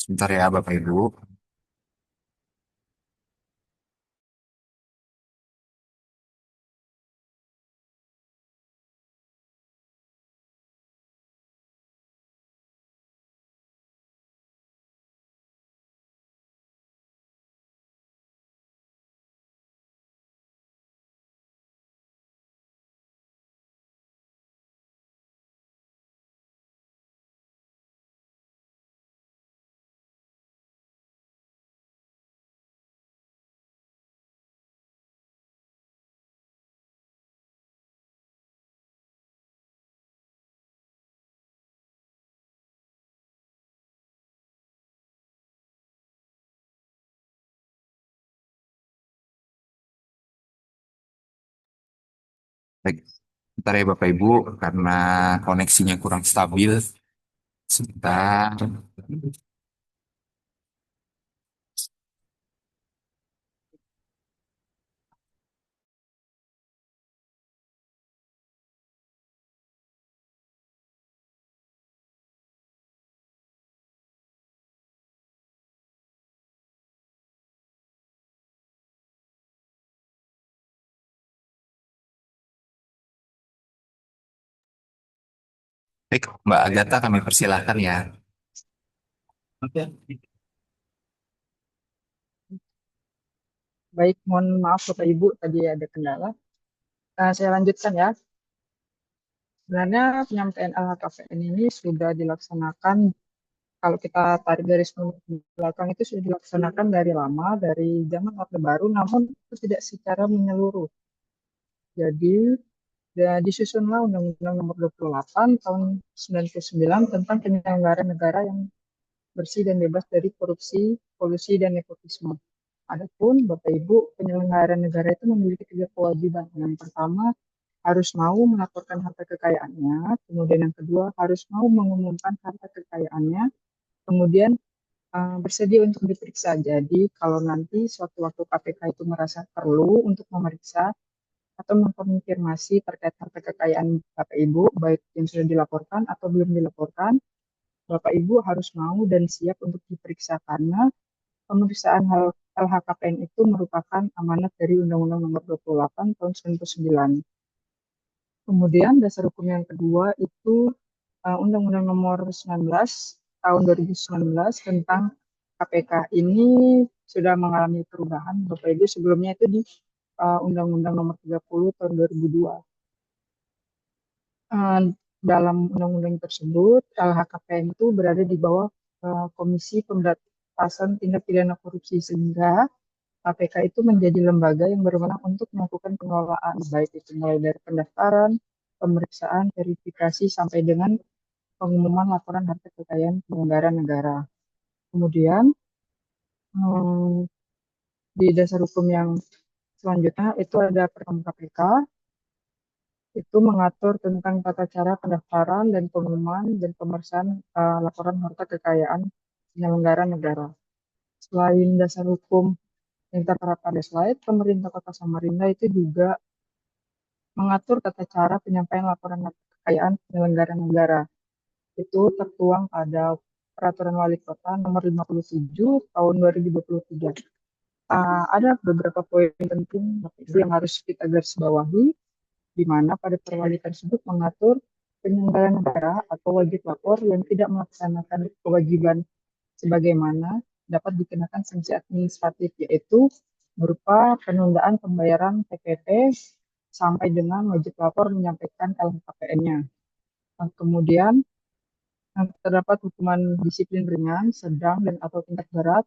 Sebentar ya Bapak Ibu. Baik, sebentar ya Bapak Ibu, karena koneksinya kurang stabil. Sebentar. Baik, Mbak Agatha kami persilahkan ya. Oke. Baik, mohon maaf Bapak Ibu tadi ada kendala. Saya lanjutkan ya. Sebenarnya penyampaian LHKPN ini sudah dilaksanakan, kalau kita tarik garis belakang itu sudah dilaksanakan dari lama, dari zaman Orde Baru, namun itu tidak secara menyeluruh. Jadi, disusunlah Undang-Undang Nomor 28 tahun 99 tentang penyelenggaraan negara yang bersih dan bebas dari korupsi, kolusi, dan nepotisme. Adapun Bapak Ibu, penyelenggara negara itu memiliki tiga kewajiban. Yang pertama, harus mau melaporkan harta kekayaannya. Kemudian yang kedua, harus mau mengumumkan harta kekayaannya. Kemudian bersedia untuk diperiksa. Jadi kalau nanti suatu waktu KPK itu merasa perlu untuk memeriksa atau mengkonfirmasi terkait harta kekayaan Bapak Ibu, baik yang sudah dilaporkan atau belum dilaporkan, Bapak Ibu harus mau dan siap untuk diperiksa karena pemeriksaan LHKPN itu merupakan amanat dari Undang-Undang Nomor 28 tahun 1999. Kemudian dasar hukum yang kedua itu Undang-Undang Nomor 19 tahun 2019 tentang KPK ini sudah mengalami perubahan. Bapak Ibu sebelumnya itu di Undang-Undang Nomor 30 tahun 2002. Eh, Dalam undang-undang tersebut, LHKPN itu berada di bawah Komisi Pemberantasan Tindak Pidana Korupsi sehingga KPK itu menjadi lembaga yang berwenang untuk melakukan pengelolaan, baik itu mulai dari pendaftaran, pemeriksaan, verifikasi, sampai dengan pengumuman laporan harta kekayaan penyelenggara negara. Kemudian, hmm, di dasar hukum yang selanjutnya itu ada Permen KPK, itu mengatur tentang tata cara pendaftaran dan pengumuman dan pemeriksaan laporan harta kekayaan penyelenggara negara. Selain dasar hukum yang tertera pada slide, pemerintah Kota Samarinda itu juga mengatur tata cara penyampaian laporan harta kekayaan penyelenggara negara. Itu tertuang pada Peraturan Wali Kota Nomor 57 Tahun 2023. Ada beberapa poin penting yang harus kita garis bawahi, di mana pada perwali tersebut mengatur penyelenggara negara atau wajib lapor yang tidak melaksanakan kewajiban sebagaimana dapat dikenakan sanksi administratif, yaitu berupa penundaan pembayaran TPP sampai dengan wajib lapor menyampaikan LHKPN-nya. Kemudian terdapat hukuman disiplin ringan, sedang, dan atau tingkat berat.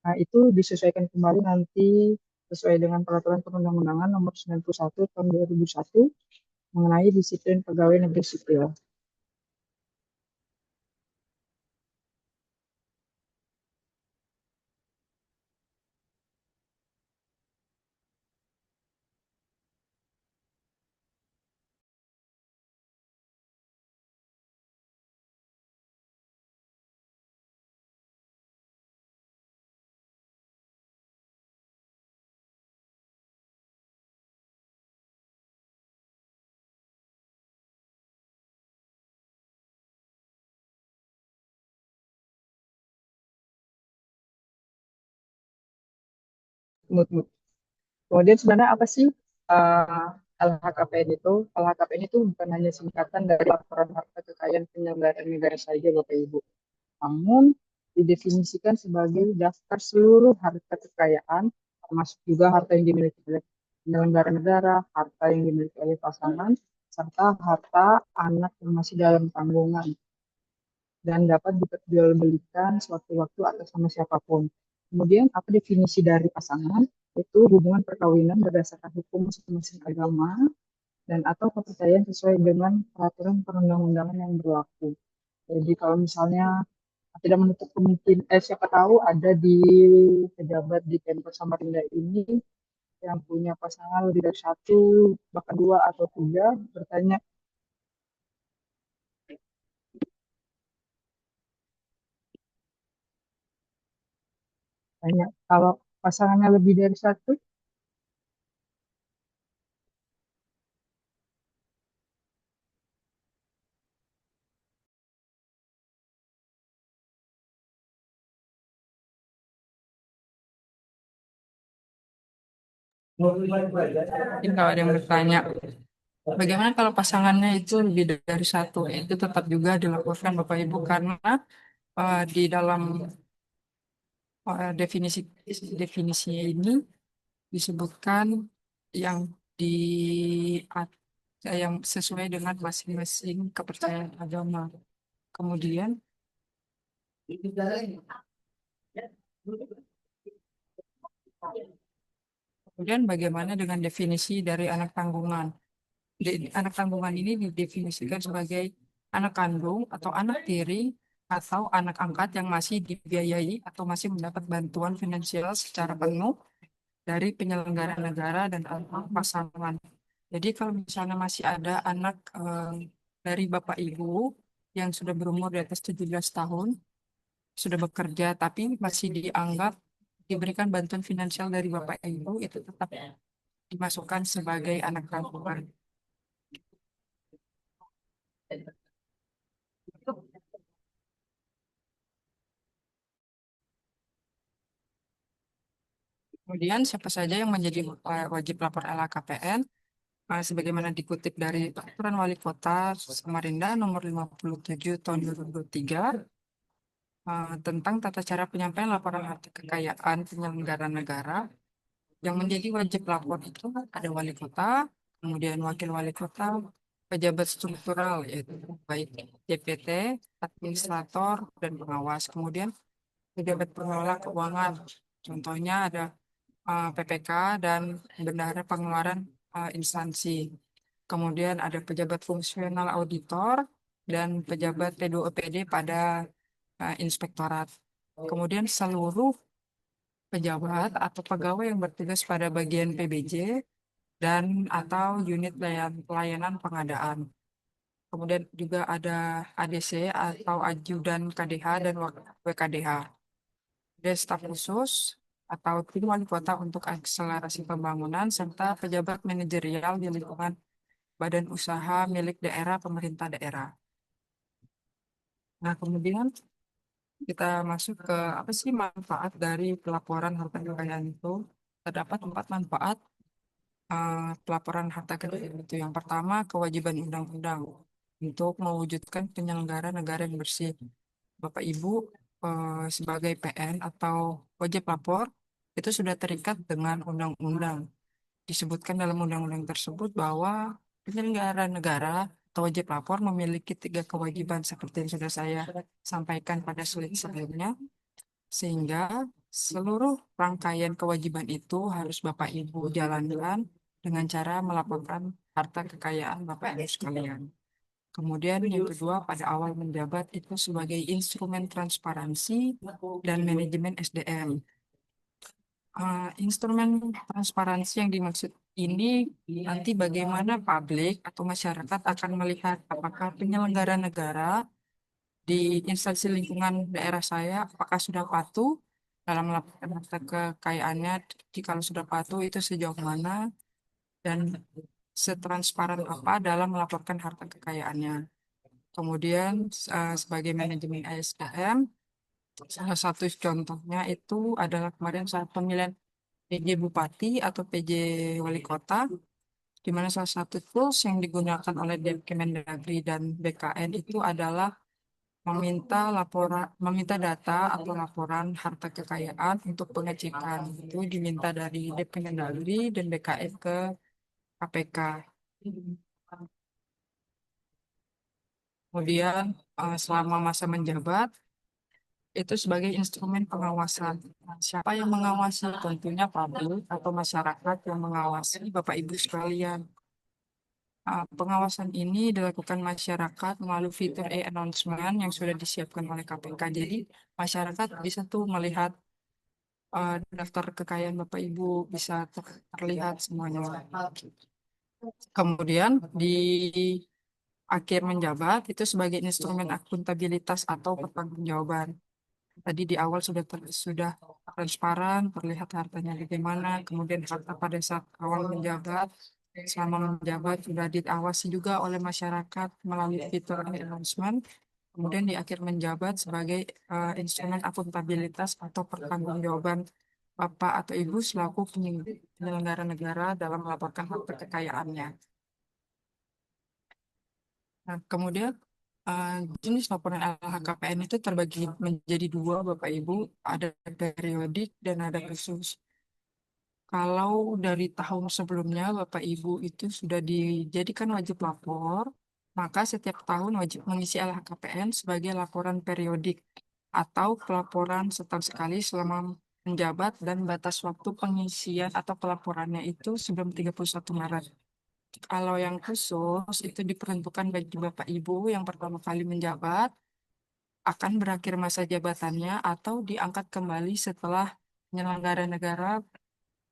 Nah, itu disesuaikan kembali nanti sesuai dengan peraturan perundang-undangan nomor 91 tahun 2001 mengenai disiplin pegawai negeri sipil. mood. Kemudian sebenarnya apa sih uh, LHKPN itu? LHKPN itu bukan hanya singkatan dari laporan harta kekayaan penyelenggara negara saja, Bapak Ibu. Namun didefinisikan sebagai daftar seluruh harta kekayaan, termasuk juga harta yang dimiliki oleh penyelenggara negara, harta yang dimiliki oleh pasangan, serta harta anak yang masih dalam tanggungan dan dapat diperjualbelikan suatu waktu atas nama siapapun. Kemudian apa definisi dari pasangan? Itu hubungan perkawinan berdasarkan hukum masing-masing agama dan atau kepercayaan sesuai dengan peraturan perundang-undangan yang berlaku. Jadi kalau misalnya tidak menutup kemungkinan, siapa tahu ada di pejabat di Pemkot Samarinda ini yang punya pasangan lebih dari satu, bahkan dua atau tiga, bertanya, tanya kalau pasangannya lebih dari satu, mungkin kalau ada yang bertanya, bagaimana kalau pasangannya itu lebih dari satu? Itu tetap juga dilakukan Bapak Ibu karena di dalam definisi definisi ini disebutkan yang di yang sesuai dengan masing-masing kepercayaan agama. Kemudian, kemudian bagaimana dengan definisi dari anak tanggungan? Anak tanggungan ini didefinisikan sebagai anak kandung atau anak tiri atau anak angkat yang masih dibiayai atau masih mendapat bantuan finansial secara penuh dari penyelenggara negara dan atau pasangan. Jadi kalau misalnya masih ada anak dari Bapak Ibu yang sudah berumur di atas 17 tahun, sudah bekerja tapi masih dianggap diberikan bantuan finansial dari Bapak Ibu, itu tetap dimasukkan sebagai anak tanggungan. Kemudian siapa saja yang menjadi wajib lapor LHKPN, sebagaimana dikutip dari Peraturan Wali Kota Samarinda Nomor 57 Tahun 2023 tentang tata cara penyampaian laporan harta kekayaan penyelenggara negara. Yang menjadi wajib lapor itu ada wali kota, kemudian wakil wali kota, pejabat struktural yaitu baik DPT, administrator, dan pengawas. Kemudian pejabat pengelola keuangan, contohnya ada PPK dan bendahara pengeluaran instansi. Kemudian ada pejabat fungsional auditor dan pejabat P2PD pada inspektorat. Kemudian seluruh pejabat atau pegawai yang bertugas pada bagian PBJ dan atau unit layanan pengadaan. Kemudian juga ada ADC atau ajudan KDH dan WKDH. Ada staf khusus atau tim wali kota untuk akselerasi pembangunan serta pejabat manajerial di lingkungan badan usaha milik daerah pemerintah daerah. Nah, kemudian kita masuk ke apa sih manfaat dari pelaporan harta kekayaan itu? Terdapat 4 manfaat pelaporan harta kekayaan itu. Yang pertama, kewajiban undang-undang untuk mewujudkan penyelenggara negara yang bersih. Bapak Ibu sebagai PN atau wajib lapor itu sudah terikat dengan undang-undang. Disebutkan dalam undang-undang tersebut bahwa penyelenggara negara atau wajib lapor memiliki 3 kewajiban seperti yang sudah saya sampaikan pada slide sebelumnya, sehingga seluruh rangkaian kewajiban itu harus Bapak Ibu jalankan dengan cara melaporkan harta kekayaan Bapak Ibu sekalian. Kemudian yang kedua, pada awal menjabat itu sebagai instrumen transparansi dan manajemen SDM. Instrumen transparansi yang dimaksud ini nanti bagaimana publik atau masyarakat akan melihat apakah penyelenggara negara di instansi lingkungan daerah saya apakah sudah patuh dalam melaporkan harta kekayaannya. Jika sudah patuh itu sejauh mana dan setransparan apa dalam melaporkan harta kekayaannya. Kemudian sebagai manajemen ASDM, salah satu contohnya itu adalah kemarin saat pemilihan PJ Bupati atau PJ Wali Kota, di mana salah satu tools yang digunakan oleh Kemendagri dan BKN itu adalah meminta data atau laporan harta kekayaan untuk pengecekan. Itu diminta dari Kemendagri dan BKN ke KPK. Kemudian selama masa menjabat itu sebagai instrumen pengawasan. Siapa yang mengawasi? Tentunya publik atau masyarakat yang mengawasi Bapak Ibu sekalian. Pengawasan ini dilakukan masyarakat melalui fitur e-announcement yang sudah disiapkan oleh KPK. Jadi masyarakat bisa tuh melihat daftar kekayaan Bapak Ibu, bisa terlihat semuanya. Kemudian di akhir menjabat itu sebagai instrumen akuntabilitas atau pertanggungjawaban. Tadi di awal sudah transparan, terlihat hartanya bagaimana, kemudian harta pada saat awal menjabat, selama menjabat sudah diawasi juga oleh masyarakat melalui fitur announcement, kemudian di akhir menjabat sebagai instrumen akuntabilitas atau pertanggungjawaban Bapak atau Ibu selaku penyelenggara negara dalam melaporkan harta kekayaannya. Nah, kemudian eh, jenis laporan LHKPN itu terbagi menjadi dua, Bapak Ibu, ada periodik dan ada khusus. Kalau dari tahun sebelumnya Bapak Ibu itu sudah dijadikan wajib lapor, maka setiap tahun wajib mengisi LHKPN sebagai laporan periodik atau pelaporan setahun sekali selama menjabat dan batas waktu pengisian atau pelaporannya itu sebelum 31 Maret. Kalau yang khusus itu diperuntukkan bagi Bapak Ibu yang pertama kali menjabat, akan berakhir masa jabatannya atau diangkat kembali setelah penyelenggara negara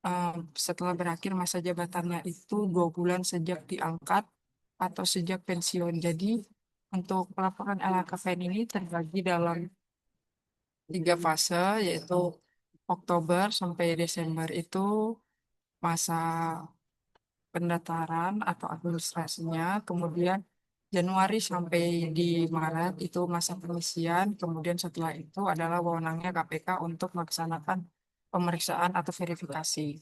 eh, setelah berakhir masa jabatannya itu 2 bulan sejak diangkat atau sejak pensiun. Jadi untuk pelaporan LHKPN ini terbagi dalam 3 fase, yaitu Oktober sampai Desember itu masa pendaftaran atau administrasinya, kemudian Januari sampai di Maret itu masa pengisian, kemudian setelah itu adalah wewenangnya KPK untuk melaksanakan pemeriksaan atau verifikasi.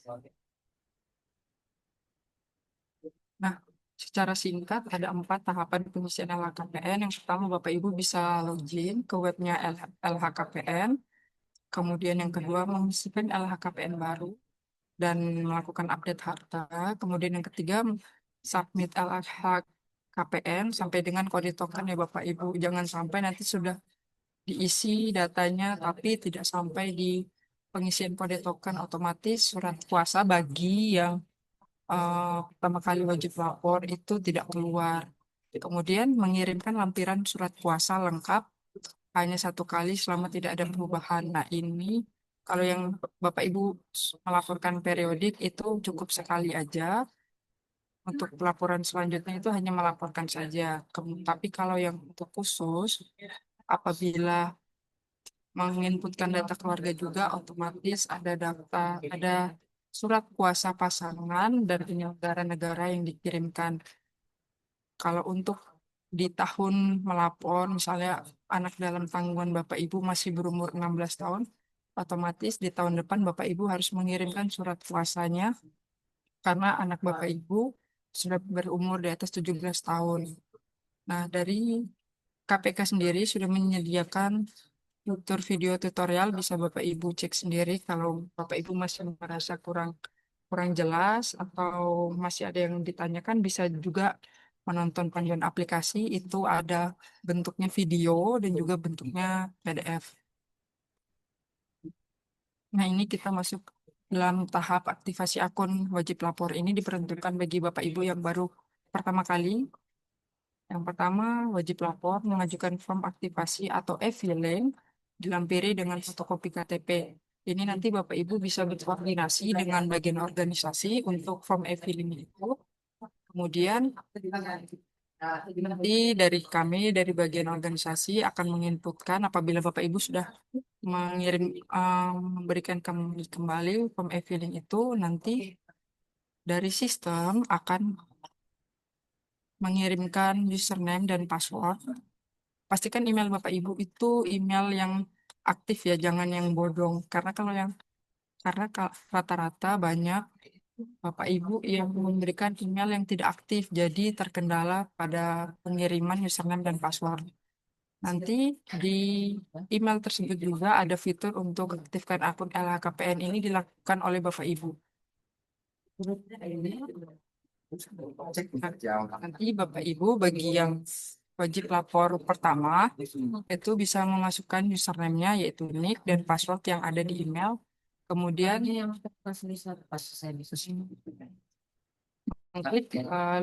Nah, secara singkat ada 4 tahapan pengisian LHKPN. Yang pertama, Bapak Ibu bisa login ke webnya LHKPN. Kemudian yang kedua, mengisikan LHKPN baru dan melakukan update harta. Kemudian yang ketiga, submit LHKPN sampai dengan kode token ya Bapak Ibu. Jangan sampai nanti sudah diisi datanya tapi tidak sampai di pengisian kode token, otomatis surat kuasa bagi yang pertama kali wajib lapor itu tidak keluar. Kemudian mengirimkan lampiran surat kuasa lengkap hanya 1 kali selama tidak ada perubahan. Nah, ini kalau yang Bapak Ibu melaporkan periodik itu cukup sekali aja. Untuk pelaporan selanjutnya itu hanya melaporkan saja. Tapi kalau yang untuk khusus, apabila menginputkan data keluarga juga, otomatis ada surat kuasa pasangan dan penyelenggara negara yang dikirimkan. Kalau untuk di tahun melapor, misalnya anak dalam tanggungan Bapak Ibu masih berumur 16 tahun, otomatis di tahun depan Bapak Ibu harus mengirimkan surat kuasanya karena anak Bapak Ibu sudah berumur di atas 17 tahun. Nah, dari KPK sendiri sudah menyediakan fitur video tutorial, bisa Bapak Ibu cek sendiri kalau Bapak Ibu masih merasa kurang kurang jelas atau masih ada yang ditanyakan, bisa juga menonton panduan aplikasi, itu ada bentuknya video dan juga bentuknya PDF. Nah, ini kita masuk dalam tahap aktivasi akun wajib lapor. Ini diperuntukkan bagi Bapak Ibu yang baru pertama kali. Yang pertama, wajib lapor mengajukan form aktivasi atau e-filing dilampiri dengan fotokopi KTP. Ini nanti Bapak Ibu bisa berkoordinasi dengan bagian organisasi untuk form e-filing itu. Kemudian nanti dari kami, dari bagian organisasi akan menginputkan apabila Bapak Ibu sudah memberikan kami kembali form e-filing itu, nanti dari sistem akan mengirimkan username dan password. Pastikan email Bapak Ibu itu email yang aktif ya, jangan yang bodong. Karena kalau yang karena rata-rata banyak Bapak Ibu yang memberikan email yang tidak aktif, jadi terkendala pada pengiriman username dan password. Nanti di email tersebut juga ada fitur untuk aktifkan akun LHKPN ini dilakukan oleh Bapak Ibu. Nanti Bapak Ibu bagi yang wajib lapor pertama itu bisa memasukkan username-nya yaitu nick dan password yang ada di email. Kemudian klik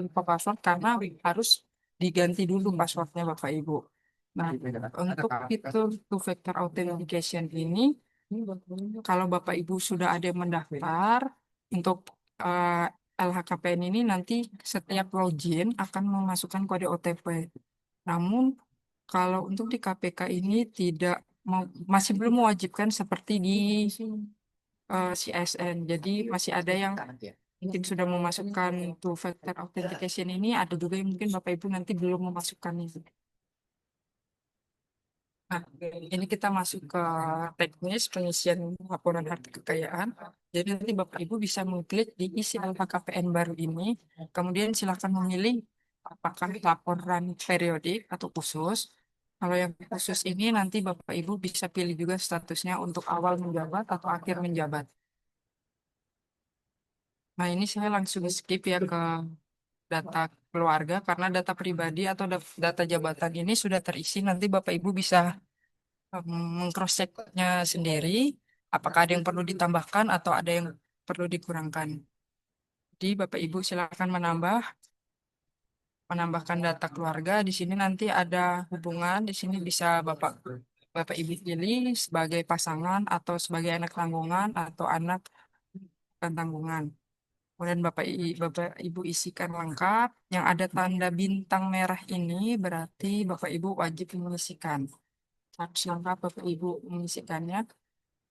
lupa password karena harus diganti dulu passwordnya Bapak Ibu. Nah, untuk fitur two factor authentication ini, kalau Bapak Ibu sudah ada yang mendaftar untuk LHKPN ini nanti setiap login akan memasukkan kode OTP. Namun kalau untuk di KPK ini tidak masih belum mewajibkan seperti di CSN. Jadi masih ada yang mungkin sudah memasukkan two factor authentication ini, ada juga yang mungkin Bapak Ibu nanti belum memasukkan itu. Nah, ini kita masuk ke teknis pengisian laporan harta kekayaan. Jadi nanti Bapak Ibu bisa mengklik di isi LHKPN baru ini. Kemudian silakan memilih apakah laporan periodik atau khusus. Kalau yang khusus ini nanti Bapak Ibu bisa pilih juga statusnya untuk awal menjabat atau akhir menjabat. Nah, ini saya langsung skip ya ke data keluarga karena data pribadi atau data jabatan ini sudah terisi. Nanti Bapak Ibu bisa mengcross-checknya sendiri, apakah ada yang perlu ditambahkan atau ada yang perlu dikurangkan. Jadi Bapak Ibu silakan menambahkan data keluarga. Di sini nanti ada hubungan, di sini bisa Bapak Ibu pilih sebagai pasangan atau sebagai anak tanggungan atau anak dan tanggungan. Kemudian Bapak Ibu isikan lengkap. Yang ada tanda bintang merah ini berarti Bapak Ibu wajib mengisikan. Harus lengkap Bapak Ibu mengisikannya.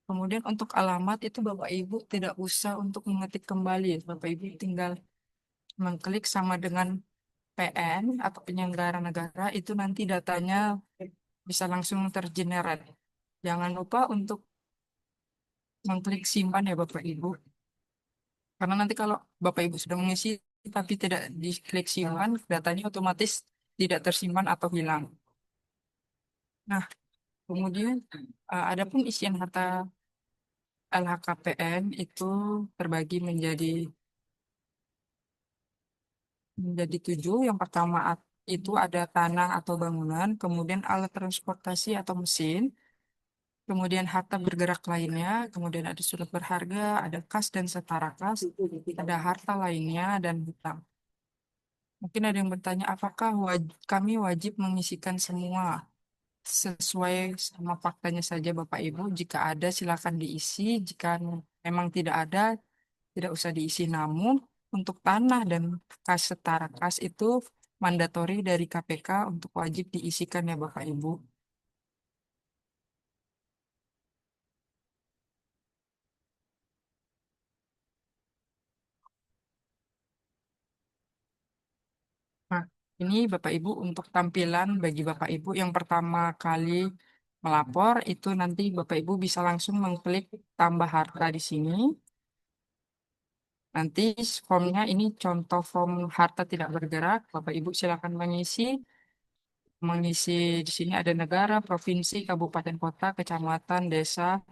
Kemudian untuk alamat itu Bapak Ibu tidak usah untuk mengetik kembali. Bapak Ibu tinggal mengklik sama dengan PN atau penyelenggara negara itu nanti datanya bisa langsung tergenerate. Jangan lupa untuk mengklik simpan ya Bapak Ibu. Karena nanti kalau Bapak Ibu sudah mengisi tapi tidak diklik simpan, datanya otomatis tidak tersimpan atau hilang. Nah, kemudian adapun isian harta LHKPN itu terbagi menjadi 7. Yang pertama itu ada tanah atau bangunan, kemudian alat transportasi atau mesin, kemudian harta bergerak lainnya, kemudian ada surat berharga, ada kas dan setara kas, ada harta lainnya dan hutang. Mungkin ada yang bertanya, apakah kami wajib mengisikan semua sesuai sama faktanya saja Bapak Ibu? Jika ada silakan diisi, jika memang tidak ada tidak usah diisi. Namun untuk tanah dan kas setara kas itu mandatori dari KPK untuk wajib diisikan ya Bapak Ibu. Nah, ini Bapak Ibu untuk tampilan bagi Bapak Ibu yang pertama kali melapor itu nanti Bapak Ibu bisa langsung mengklik tambah harta di sini. Nanti formnya ini contoh form harta tidak bergerak. Bapak Ibu silakan mengisi di sini ada negara, provinsi, kabupaten, kota, kecamatan, desa,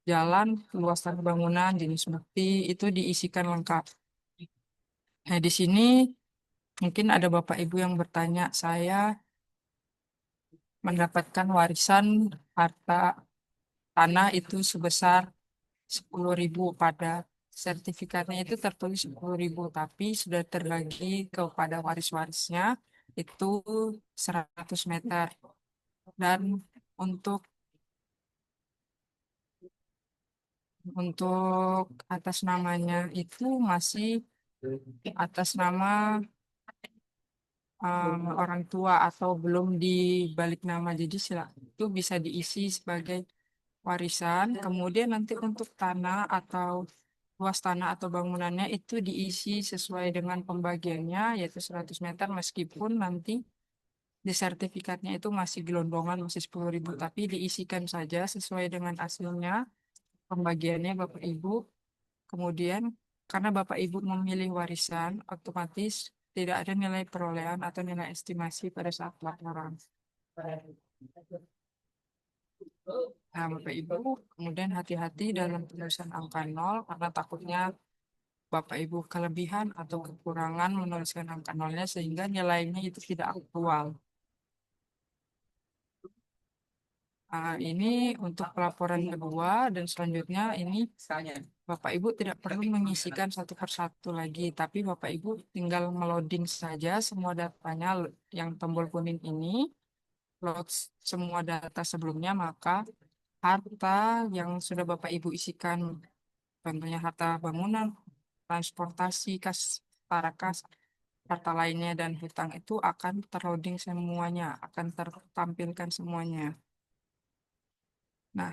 jalan, luas tanah bangunan, jenis bukti itu diisikan lengkap. Nah, di sini mungkin ada Bapak Ibu yang bertanya, saya mendapatkan warisan harta tanah itu sebesar 10.000 pada sertifikatnya itu tertulis 10.000 tapi sudah terbagi kepada waris-warisnya itu 100 meter dan untuk untuk atas namanya itu masih atas nama orang tua atau belum dibalik nama. Jadi itu bisa diisi sebagai warisan. Kemudian nanti untuk tanah atau luas tanah atau bangunannya itu diisi sesuai dengan pembagiannya yaitu 100 meter meskipun nanti di sertifikatnya itu masih gelondongan masih 10.000 tapi diisikan saja sesuai dengan hasilnya pembagiannya Bapak Ibu. Kemudian karena Bapak Ibu memilih warisan, otomatis tidak ada nilai perolehan atau nilai estimasi pada saat laporan. Nah, Bapak Ibu, kemudian hati-hati dalam penulisan angka nol karena takutnya Bapak Ibu kelebihan atau kekurangan menuliskan angka nolnya sehingga nilainya itu tidak aktual. Nah, ini untuk pelaporan kedua dan selanjutnya ini Bapak Ibu tidak perlu mengisikan satu persatu lagi, tapi Bapak Ibu tinggal meloading saja semua datanya yang tombol kuning ini, load semua data sebelumnya, maka harta yang sudah Bapak Ibu isikan, contohnya harta bangunan, transportasi, kas, tarakas, harta lainnya dan hutang itu akan terloading semuanya, akan tertampilkan semuanya. Nah,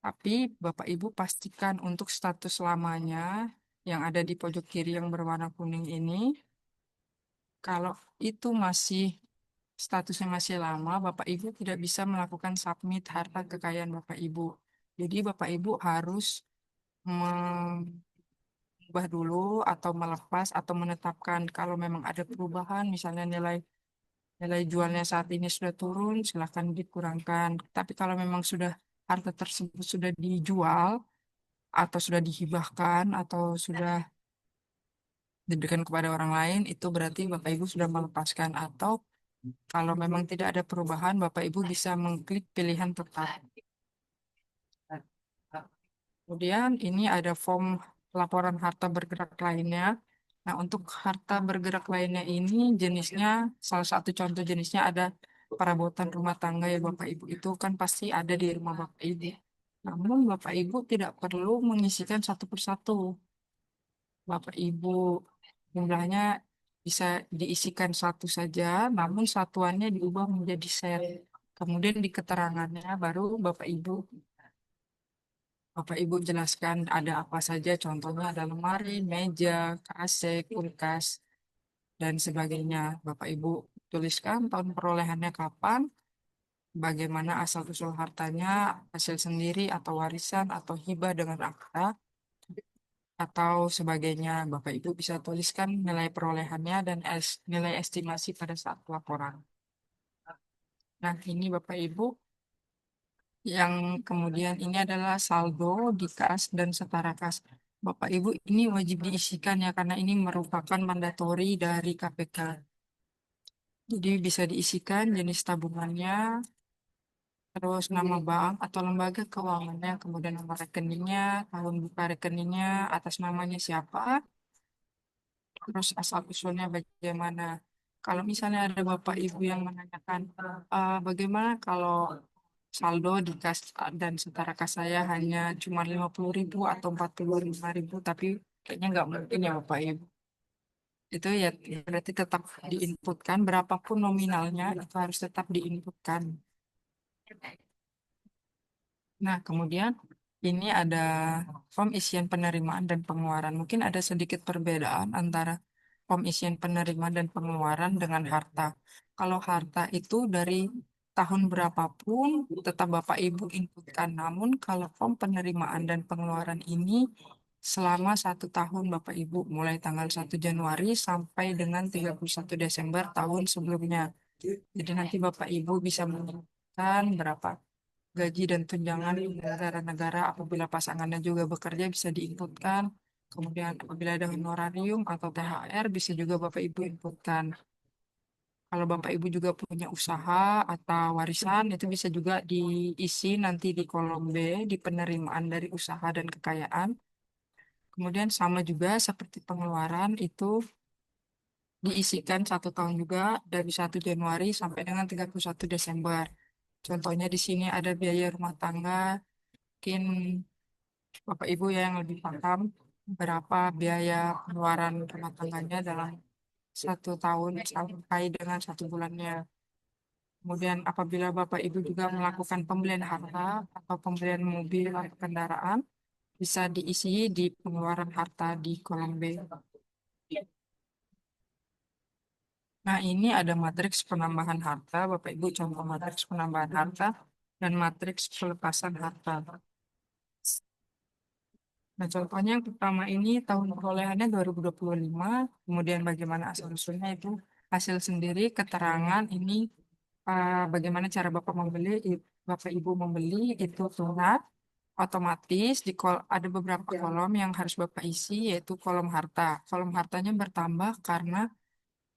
tapi Bapak Ibu pastikan untuk status lamanya yang ada di pojok kiri yang berwarna kuning ini, kalau itu masih statusnya masih lama, Bapak Ibu tidak bisa melakukan submit harta kekayaan Bapak Ibu. Jadi Bapak Ibu harus mengubah dulu atau melepas atau menetapkan kalau memang ada perubahan, misalnya nilai jualnya saat ini sudah turun, silakan dikurangkan. Tapi kalau memang sudah harta tersebut sudah dijual atau sudah dihibahkan atau sudah diberikan kepada orang lain, itu berarti Bapak Ibu sudah melepaskan atau kalau memang tidak ada perubahan, Bapak Ibu bisa mengklik pilihan tetap. Kemudian ini ada form laporan harta bergerak lainnya. Nah, untuk harta bergerak lainnya ini jenisnya, salah satu contoh jenisnya ada perabotan rumah tangga ya Bapak Ibu. Itu kan pasti ada di rumah Bapak Ibu. Namun Bapak Ibu tidak perlu mengisikan satu persatu. Bapak Ibu jumlahnya bisa diisikan satu saja, namun satuannya diubah menjadi set. Kemudian di keterangannya baru Bapak Ibu jelaskan ada apa saja, contohnya ada lemari, meja, AC, kulkas, dan sebagainya. Bapak Ibu tuliskan tahun perolehannya kapan, bagaimana asal-usul hartanya, hasil sendiri atau warisan atau hibah dengan akta, atau sebagainya. Bapak Ibu bisa tuliskan nilai perolehannya dan nilai estimasi pada saat laporan. Nah, ini Bapak Ibu yang kemudian ini adalah saldo di kas dan setara kas. Bapak Ibu ini wajib diisikan ya karena ini merupakan mandatori dari KPK. Jadi bisa diisikan jenis tabungannya, terus nama bank atau lembaga keuangannya, kemudian nomor rekeningnya, tahun buka rekeningnya, atas namanya siapa, terus asal usulnya bagaimana. Kalau misalnya ada Bapak Ibu yang menanyakan, bagaimana kalau saldo di kas dan setara kas saya hanya cuma 50.000 atau 45.000, tapi kayaknya nggak mungkin ya Bapak Ibu. Itu ya berarti tetap diinputkan, berapapun nominalnya, itu harus tetap diinputkan. Nah, kemudian ini ada form isian penerimaan dan pengeluaran. Mungkin ada sedikit perbedaan antara form isian penerimaan dan pengeluaran dengan harta. Kalau harta itu dari tahun berapapun tetap Bapak Ibu inputkan. Namun kalau form penerimaan dan pengeluaran ini selama 1 tahun Bapak Ibu, mulai tanggal 1 Januari sampai dengan 31 Desember tahun sebelumnya. Jadi nanti Bapak Ibu bisa menentukan berapa gaji dan tunjangan di negara-negara apabila pasangannya juga bekerja bisa diinputkan. Kemudian apabila ada honorarium atau THR bisa juga Bapak Ibu inputkan. Kalau Bapak Ibu juga punya usaha atau warisan itu bisa juga diisi nanti di kolom B di penerimaan dari usaha dan kekayaan. Kemudian sama juga seperti pengeluaran itu diisikan 1 tahun juga dari 1 Januari sampai dengan 31 Desember. Contohnya di sini ada biaya rumah tangga, mungkin Bapak Ibu yang lebih paham berapa biaya pengeluaran rumah tangganya dalam 1 tahun sampai dengan 1 bulannya. Kemudian apabila Bapak Ibu juga melakukan pembelian harta atau pembelian mobil atau kendaraan, bisa diisi di pengeluaran harta di kolom B. Nah, ini ada matriks penambahan harta. Bapak Ibu contoh matriks penambahan harta dan matriks pelepasan harta. Nah, contohnya yang pertama ini tahun perolehannya 2025, kemudian bagaimana asal-usulnya itu hasil sendiri, keterangan ini bagaimana cara Bapak membeli, Bapak Ibu membeli itu tunai, otomatis ada beberapa kolom yang harus Bapak isi, yaitu kolom harta. Kolom hartanya bertambah karena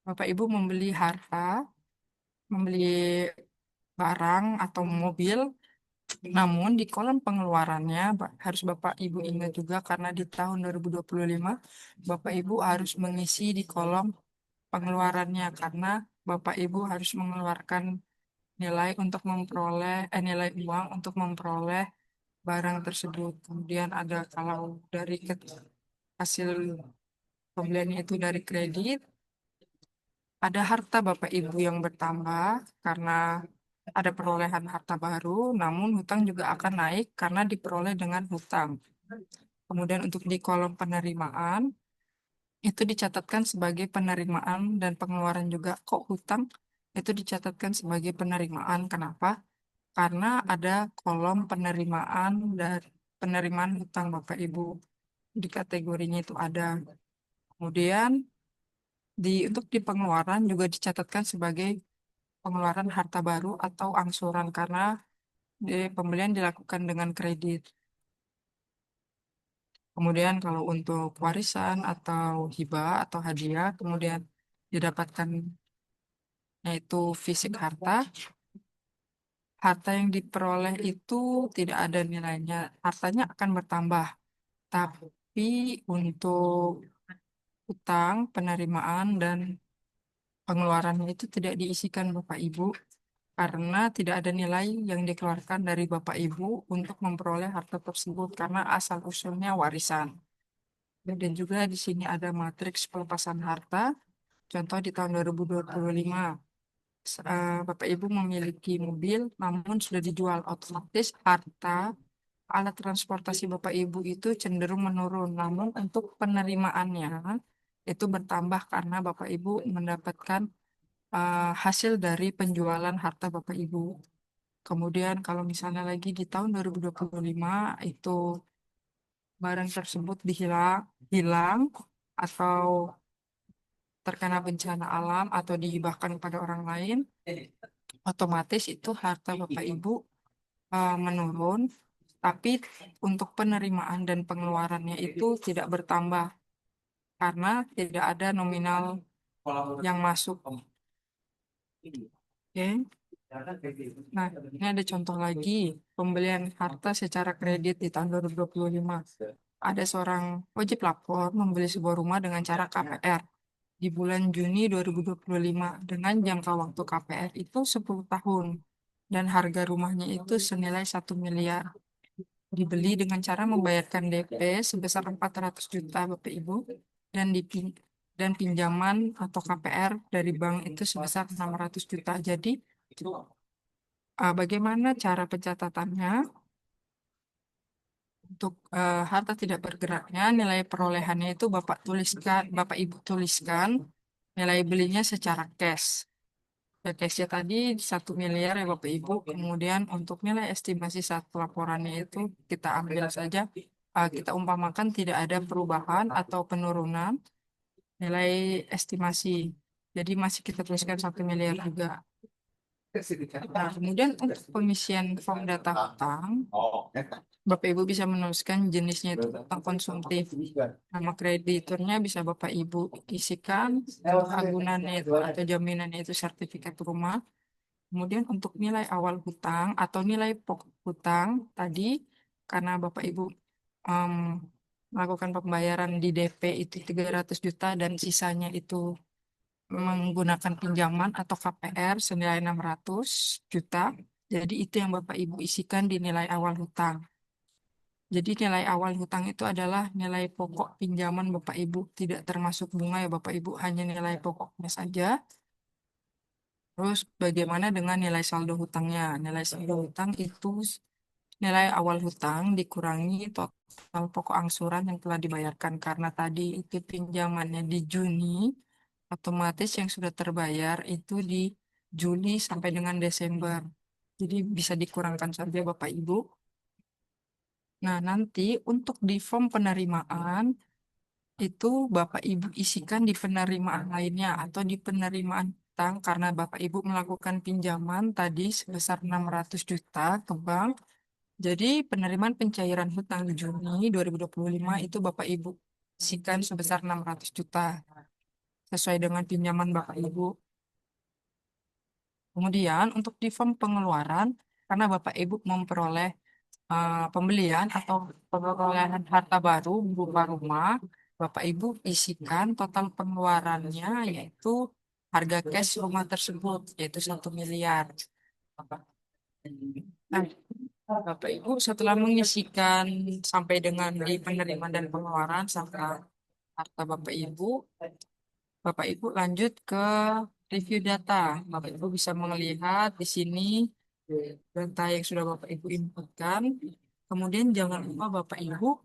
Bapak Ibu membeli harta, membeli barang atau mobil. Namun di kolom pengeluarannya harus Bapak Ibu ingat juga karena di tahun 2025 Bapak Ibu harus mengisi di kolom pengeluarannya karena Bapak Ibu harus mengeluarkan nilai untuk memperoleh nilai uang untuk memperoleh barang tersebut. Kemudian ada kalau dari hasil pembeliannya itu dari kredit, ada harta Bapak Ibu yang bertambah karena ada perolehan harta baru, namun hutang juga akan naik karena diperoleh dengan hutang. Kemudian untuk di kolom penerimaan, itu dicatatkan sebagai penerimaan dan pengeluaran juga. Kok hutang itu dicatatkan sebagai penerimaan? Kenapa? Karena ada kolom penerimaan dan penerimaan hutang Bapak Ibu. Di kategorinya itu ada. Kemudian untuk di pengeluaran juga dicatatkan sebagai pengeluaran harta baru atau angsuran karena pembelian dilakukan dengan kredit. Kemudian kalau untuk warisan atau hibah atau hadiah, kemudian didapatkan yaitu fisik harta. Harta yang diperoleh itu tidak ada nilainya. Hartanya akan bertambah. Tapi untuk utang, penerimaan, dan pengeluarannya itu tidak diisikan Bapak Ibu karena tidak ada nilai yang dikeluarkan dari Bapak Ibu untuk memperoleh harta tersebut karena asal usulnya warisan. Dan juga di sini ada matriks pelepasan harta. Contoh di tahun 2025, Bapak Ibu memiliki mobil namun sudah dijual, otomatis harta alat transportasi Bapak Ibu itu cenderung menurun. Namun untuk penerimaannya itu bertambah karena Bapak Ibu mendapatkan hasil dari penjualan harta Bapak Ibu. Kemudian kalau misalnya lagi di tahun 2025 itu barang tersebut hilang atau terkena bencana alam atau dihibahkan kepada orang lain, otomatis itu harta Bapak Ibu menurun, tapi untuk penerimaan dan pengeluarannya itu tidak bertambah karena tidak ada nominal yang masuk. Oke. Nah, ini ada contoh lagi pembelian harta secara kredit di tahun 2025. Ada seorang wajib lapor membeli sebuah rumah dengan cara KPR di bulan Juni 2025 dengan jangka waktu KPR itu 10 tahun dan harga rumahnya itu senilai 1 miliar. Dibeli dengan cara membayarkan DP sebesar 400 juta Bapak Ibu dan dan pinjaman atau KPR dari bank itu sebesar 600 juta. Jadi bagaimana cara pencatatannya? Untuk harta tidak bergeraknya, nilai perolehannya itu Bapak Ibu tuliskan nilai belinya secara cash. Ya, cashnya tadi 1 miliar ya Bapak Ibu. Kemudian untuk nilai estimasi satu laporannya itu kita ambil saja, kita umpamakan tidak ada perubahan atau penurunan nilai estimasi. Jadi masih kita tuliskan 1 miliar juga. Nah, kemudian untuk pengisian form data hutang, Bapak Ibu bisa menuliskan jenisnya itu hutang konsumtif. Nama krediturnya bisa Bapak Ibu isikan, agunannya itu atau jaminannya itu sertifikat rumah. Kemudian untuk nilai awal hutang atau nilai pokok hutang tadi, karena Bapak Ibu em, melakukan pembayaran di DP itu 300 juta dan sisanya itu menggunakan pinjaman atau KPR senilai 600 juta. Jadi itu yang Bapak Ibu isikan di nilai awal hutang. Jadi nilai awal hutang itu adalah nilai pokok pinjaman Bapak Ibu, tidak termasuk bunga ya Bapak Ibu, hanya nilai pokoknya saja. Terus bagaimana dengan nilai saldo hutangnya? Nilai saldo hutang itu nilai awal hutang dikurangi total pokok angsuran yang telah dibayarkan karena tadi itu pinjamannya di Juni, otomatis yang sudah terbayar itu di Juli sampai dengan Desember. Jadi bisa dikurangkan saja Bapak Ibu. Nah, nanti untuk di form penerimaan itu Bapak Ibu isikan di penerimaan lainnya atau di penerimaan hutang karena Bapak Ibu melakukan pinjaman tadi sebesar 600 juta ke bank. Jadi penerimaan pencairan hutang Juni 2025 itu Bapak Ibu isikan sebesar 600 juta sesuai dengan pinjaman Bapak Ibu. Kemudian untuk di form pengeluaran karena Bapak Ibu memperoleh pembelian atau perolehan harta baru berupa rumah, Bapak Ibu isikan total pengeluarannya yaitu harga cash rumah tersebut yaitu 1 miliar. Nah, Bapak Ibu setelah mengisikan sampai dengan di penerimaan dan pengeluaran serta harta Bapak Ibu lanjut ke review data. Bapak Ibu bisa melihat di sini data yang sudah Bapak Ibu inputkan. Kemudian jangan lupa Bapak Ibu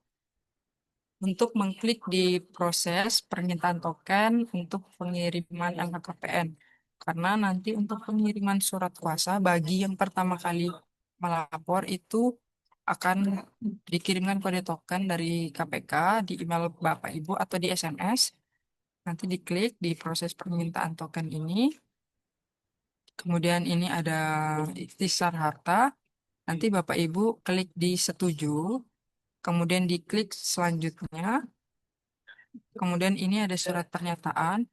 untuk mengklik di proses permintaan token untuk pengiriman LHKPN. Karena nanti untuk pengiriman surat kuasa bagi yang pertama kali melapor itu akan dikirimkan kode token dari KPK di email Bapak Ibu atau di SMS. Nanti diklik di proses permintaan token ini. Kemudian ini ada ikhtisar harta. Nanti Bapak Ibu klik di setuju. Kemudian diklik selanjutnya. Kemudian ini ada surat pernyataan.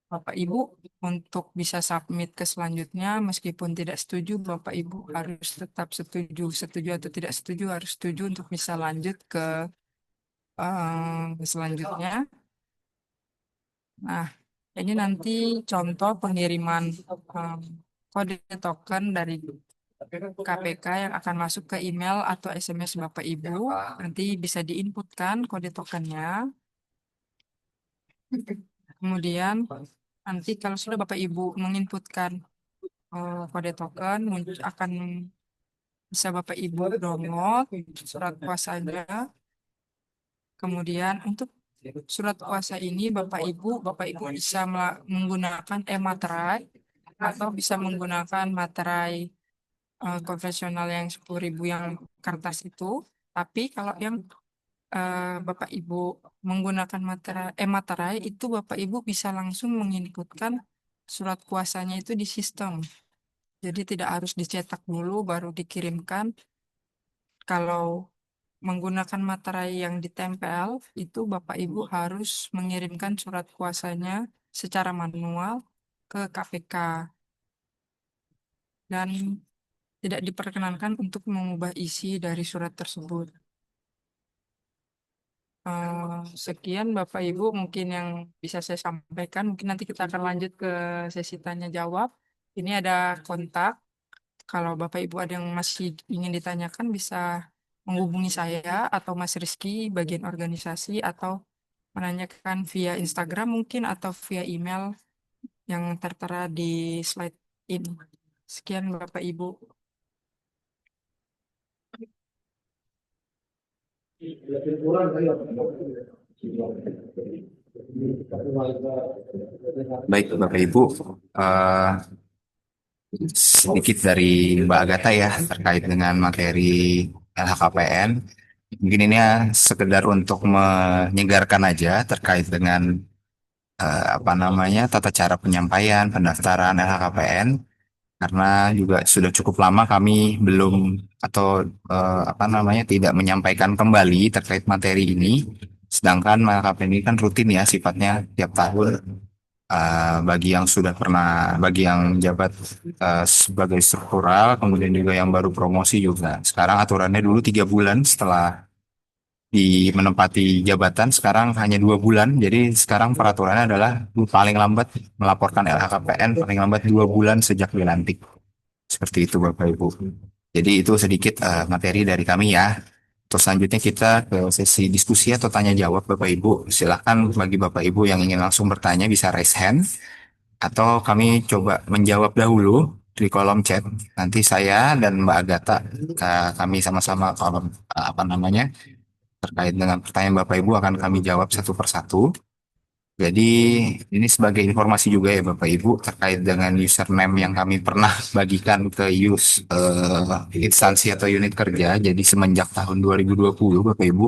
Bapak Ibu untuk bisa submit ke selanjutnya, meskipun tidak setuju, Bapak Ibu harus tetap setuju. Setuju atau tidak setuju harus setuju untuk bisa lanjut ke selanjutnya. Nah, ini nanti contoh pengiriman em, kode token dari KPK yang akan masuk ke email atau SMS Bapak Ibu. Nanti bisa diinputkan kode tokennya. Kemudian nanti kalau sudah Bapak Ibu menginputkan kode token akan bisa Bapak Ibu download surat kuasanya. Kemudian untuk surat kuasa ini Bapak Ibu bisa menggunakan e-materai atau bisa menggunakan materai konvensional yang 10.000 yang kertas itu. Tapi kalau yang Bapak Ibu menggunakan materai e-materai itu Bapak Ibu bisa langsung menginputkan surat kuasanya itu di sistem. Jadi tidak harus dicetak dulu baru dikirimkan. Kalau menggunakan materai yang ditempel, itu Bapak Ibu harus mengirimkan surat kuasanya secara manual ke KPK dan tidak diperkenankan untuk mengubah isi dari surat tersebut. Sekian Bapak Ibu mungkin yang bisa saya sampaikan. Mungkin nanti kita akan lanjut ke sesi tanya jawab. Ini ada kontak. Kalau Bapak Ibu ada yang masih ingin ditanyakan bisa menghubungi saya atau Mas Rizky bagian organisasi atau menanyakan via Instagram mungkin atau via email yang tertera di slide ini. Sekian Bapak Ibu. Baik, Bapak Ibu, eh, sedikit dari Mbak Agatha ya terkait dengan materi LHKPN. Mungkin ini ya sekedar untuk menyegarkan aja terkait dengan apa namanya tata cara penyampaian pendaftaran LHKPN karena juga sudah cukup lama kami belum atau apa namanya tidak menyampaikan kembali terkait materi ini. Sedangkan LHKPN ini kan rutin ya sifatnya tiap tahun. Bagi yang sudah pernah, bagi yang jabat sebagai struktural, kemudian juga yang baru promosi juga. Sekarang aturannya dulu 3 bulan setelah menempati jabatan, sekarang hanya 2 bulan. Jadi sekarang peraturannya adalah paling lambat melaporkan LHKPN paling lambat 2 bulan sejak dilantik. Seperti itu Bapak Ibu. Jadi itu sedikit materi dari kami ya. Terus selanjutnya kita ke sesi diskusi atau tanya jawab Bapak Ibu. Silakan bagi Bapak Ibu yang ingin langsung bertanya bisa raise hand atau kami coba menjawab dahulu di kolom chat. Nanti saya dan Mbak Agatha kami sama-sama kolom apa namanya terkait dengan pertanyaan Bapak Ibu akan kami jawab satu persatu. Jadi ini sebagai informasi juga ya Bapak Ibu terkait dengan username yang kami pernah bagikan ke instansi atau unit kerja. Jadi semenjak tahun 2020 Bapak Ibu,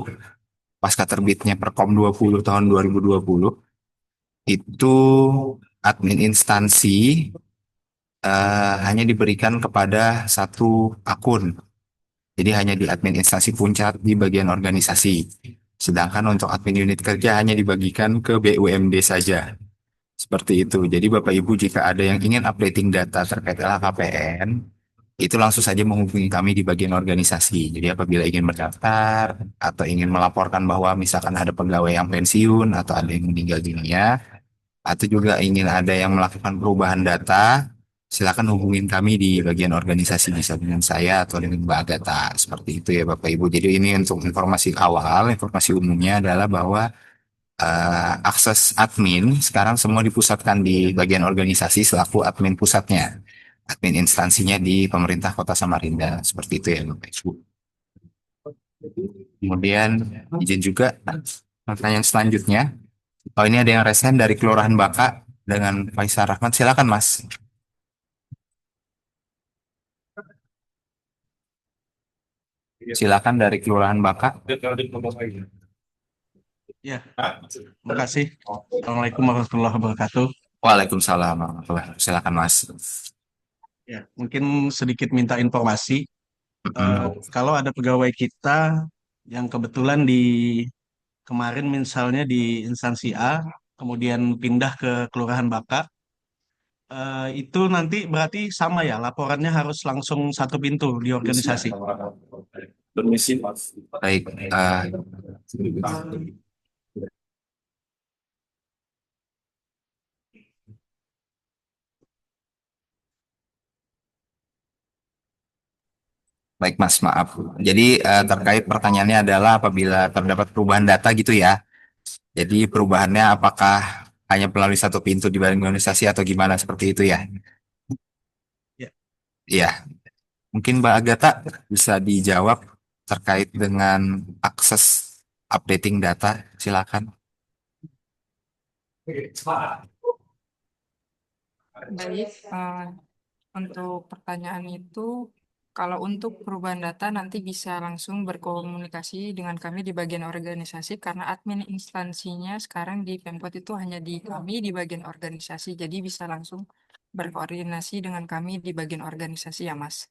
pasca terbitnya Perkom 20 tahun 2020, itu admin instansi hanya diberikan kepada satu akun. Jadi hanya di admin instansi puncak di bagian organisasi. Sedangkan untuk admin unit kerja hanya dibagikan ke BUMD saja. Seperti itu. Jadi Bapak Ibu jika ada yang ingin updating data terkait LHKPN, itu langsung saja menghubungi kami di bagian organisasi. Jadi apabila ingin mendaftar atau ingin melaporkan bahwa misalkan ada pegawai yang pensiun atau ada yang meninggal dunia, atau juga ingin ada yang melakukan perubahan data, silakan hubungin kami di bagian organisasi bisa dengan saya atau dengan Mbak Agatha. Seperti itu ya Bapak Ibu. Jadi ini untuk informasi awal, informasi umumnya adalah bahwa akses admin sekarang semua dipusatkan di bagian organisasi selaku admin pusatnya. Admin instansinya di pemerintah Kota Samarinda. Seperti itu ya Bapak Ibu. Kemudian izin juga pertanyaan selanjutnya. Oh ini ada yang resen dari Kelurahan Baka dengan Faisal Rahmat. Silakan Mas. Silakan dari Kelurahan Baka. Ya, terima kasih. Assalamualaikum warahmatullahi wabarakatuh. Waalaikumsalam warahmatullahi wabarakatuh. Silakan Mas. Ya, mungkin sedikit minta informasi. Mm-mm. Kalau ada pegawai kita yang kebetulan di kemarin misalnya di instansi A, kemudian pindah ke Kelurahan Baka, itu nanti berarti sama ya, laporannya harus langsung satu pintu di organisasi. Baik. Baik Mas, maaf. Jadi terkait pertanyaannya adalah apabila terdapat perubahan data gitu ya. Jadi perubahannya apakah hanya melalui satu pintu di bagian organisasi atau gimana seperti itu ya? Ya. Iya, mungkin Mbak Agatha bisa dijawab terkait dengan akses updating data. Silakan. Baik, untuk pertanyaan itu, kalau untuk perubahan data nanti bisa langsung berkomunikasi dengan kami di bagian organisasi karena admin instansinya sekarang di Pemkot itu hanya di kami di bagian organisasi, jadi bisa langsung berkoordinasi dengan kami di bagian organisasi ya Mas.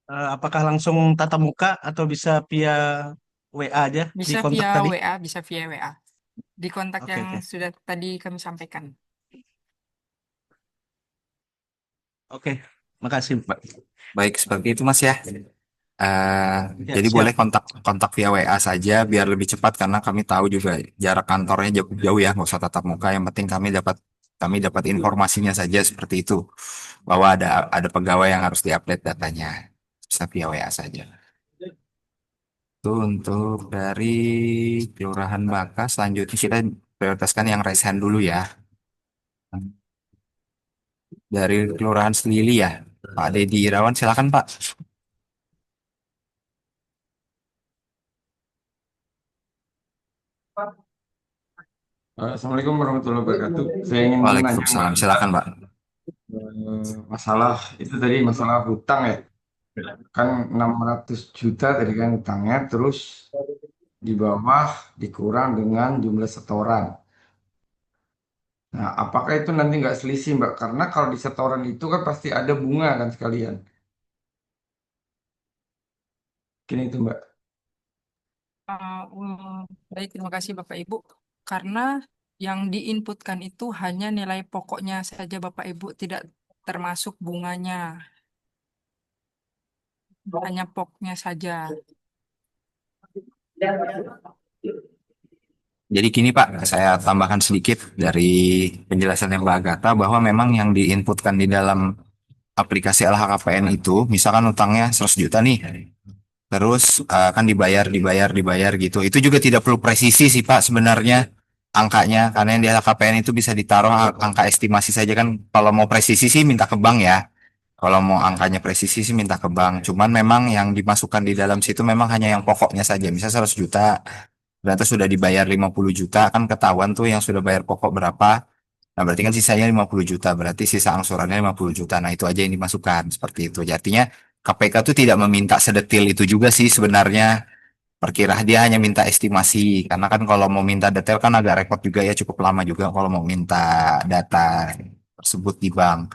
Apakah langsung tatap muka atau bisa via WA aja di Bisa kontak via tadi? WA, bisa via WA. Di kontak Oke, yang oke. sudah tadi kami sampaikan. Oke, makasih. Ba- Baik, seperti itu Mas ya. Eh, Ya, jadi siap. boleh kontak kontak via WA saja biar lebih cepat karena kami tahu juga jarak kantornya jauh, jauh ya, nggak usah tatap muka. Yang penting kami dapat informasinya saja seperti itu bahwa ada pegawai yang harus diupdate datanya. Bisa via WA saja. Itu untuk dari Kelurahan Baka. Selanjutnya kita prioritaskan yang raise hand dulu ya. Dari Kelurahan Selili ya. Pak Dedi Irawan silakan Pak. Assalamualaikum warahmatullahi wabarakatuh. Saya ingin menanya Mbak, Waalaikumsalam silakan Pak. masalah itu tadi masalah hutang ya. Kan 600 juta tadi kan hutangnya, terus di bawah dikurang dengan jumlah setoran. Nah, apakah itu nanti nggak selisih Mbak? Karena kalau di setoran itu kan pasti ada bunga kan sekalian. Gini itu Mbak. Baik, terima kasih Bapak Ibu. Karena yang diinputkan itu hanya nilai pokoknya saja Bapak Ibu, tidak termasuk bunganya, hanya pokoknya saja. Jadi gini Pak, saya tambahkan sedikit dari penjelasan yang Mbak Agatha bahwa memang yang diinputkan di dalam aplikasi LHKPN itu, misalkan utangnya 100 juta nih, terus kan dibayar gitu. Itu juga tidak perlu presisi sih Pak sebenarnya angkanya, karena yang di LHKPN itu bisa ditaruh angka estimasi saja kan. Kalau mau presisi sih minta ke bank ya. Kalau mau angkanya presisi sih minta ke bank. Cuman memang yang dimasukkan di dalam situ memang hanya yang pokoknya saja. Misal 100 juta. ternyata sudah dibayar 50 juta, kan ketahuan tuh yang sudah bayar pokok berapa. Nah, berarti kan sisanya 50 juta, berarti sisa angsurannya 50 juta. Nah, itu aja yang dimasukkan, seperti itu. Jadi artinya KPK tuh tidak meminta sedetil itu juga sih sebenarnya. Perkiraan dia hanya minta estimasi, karena kan kalau mau minta detail kan agak repot juga ya, cukup lama juga kalau mau minta data tersebut di bank.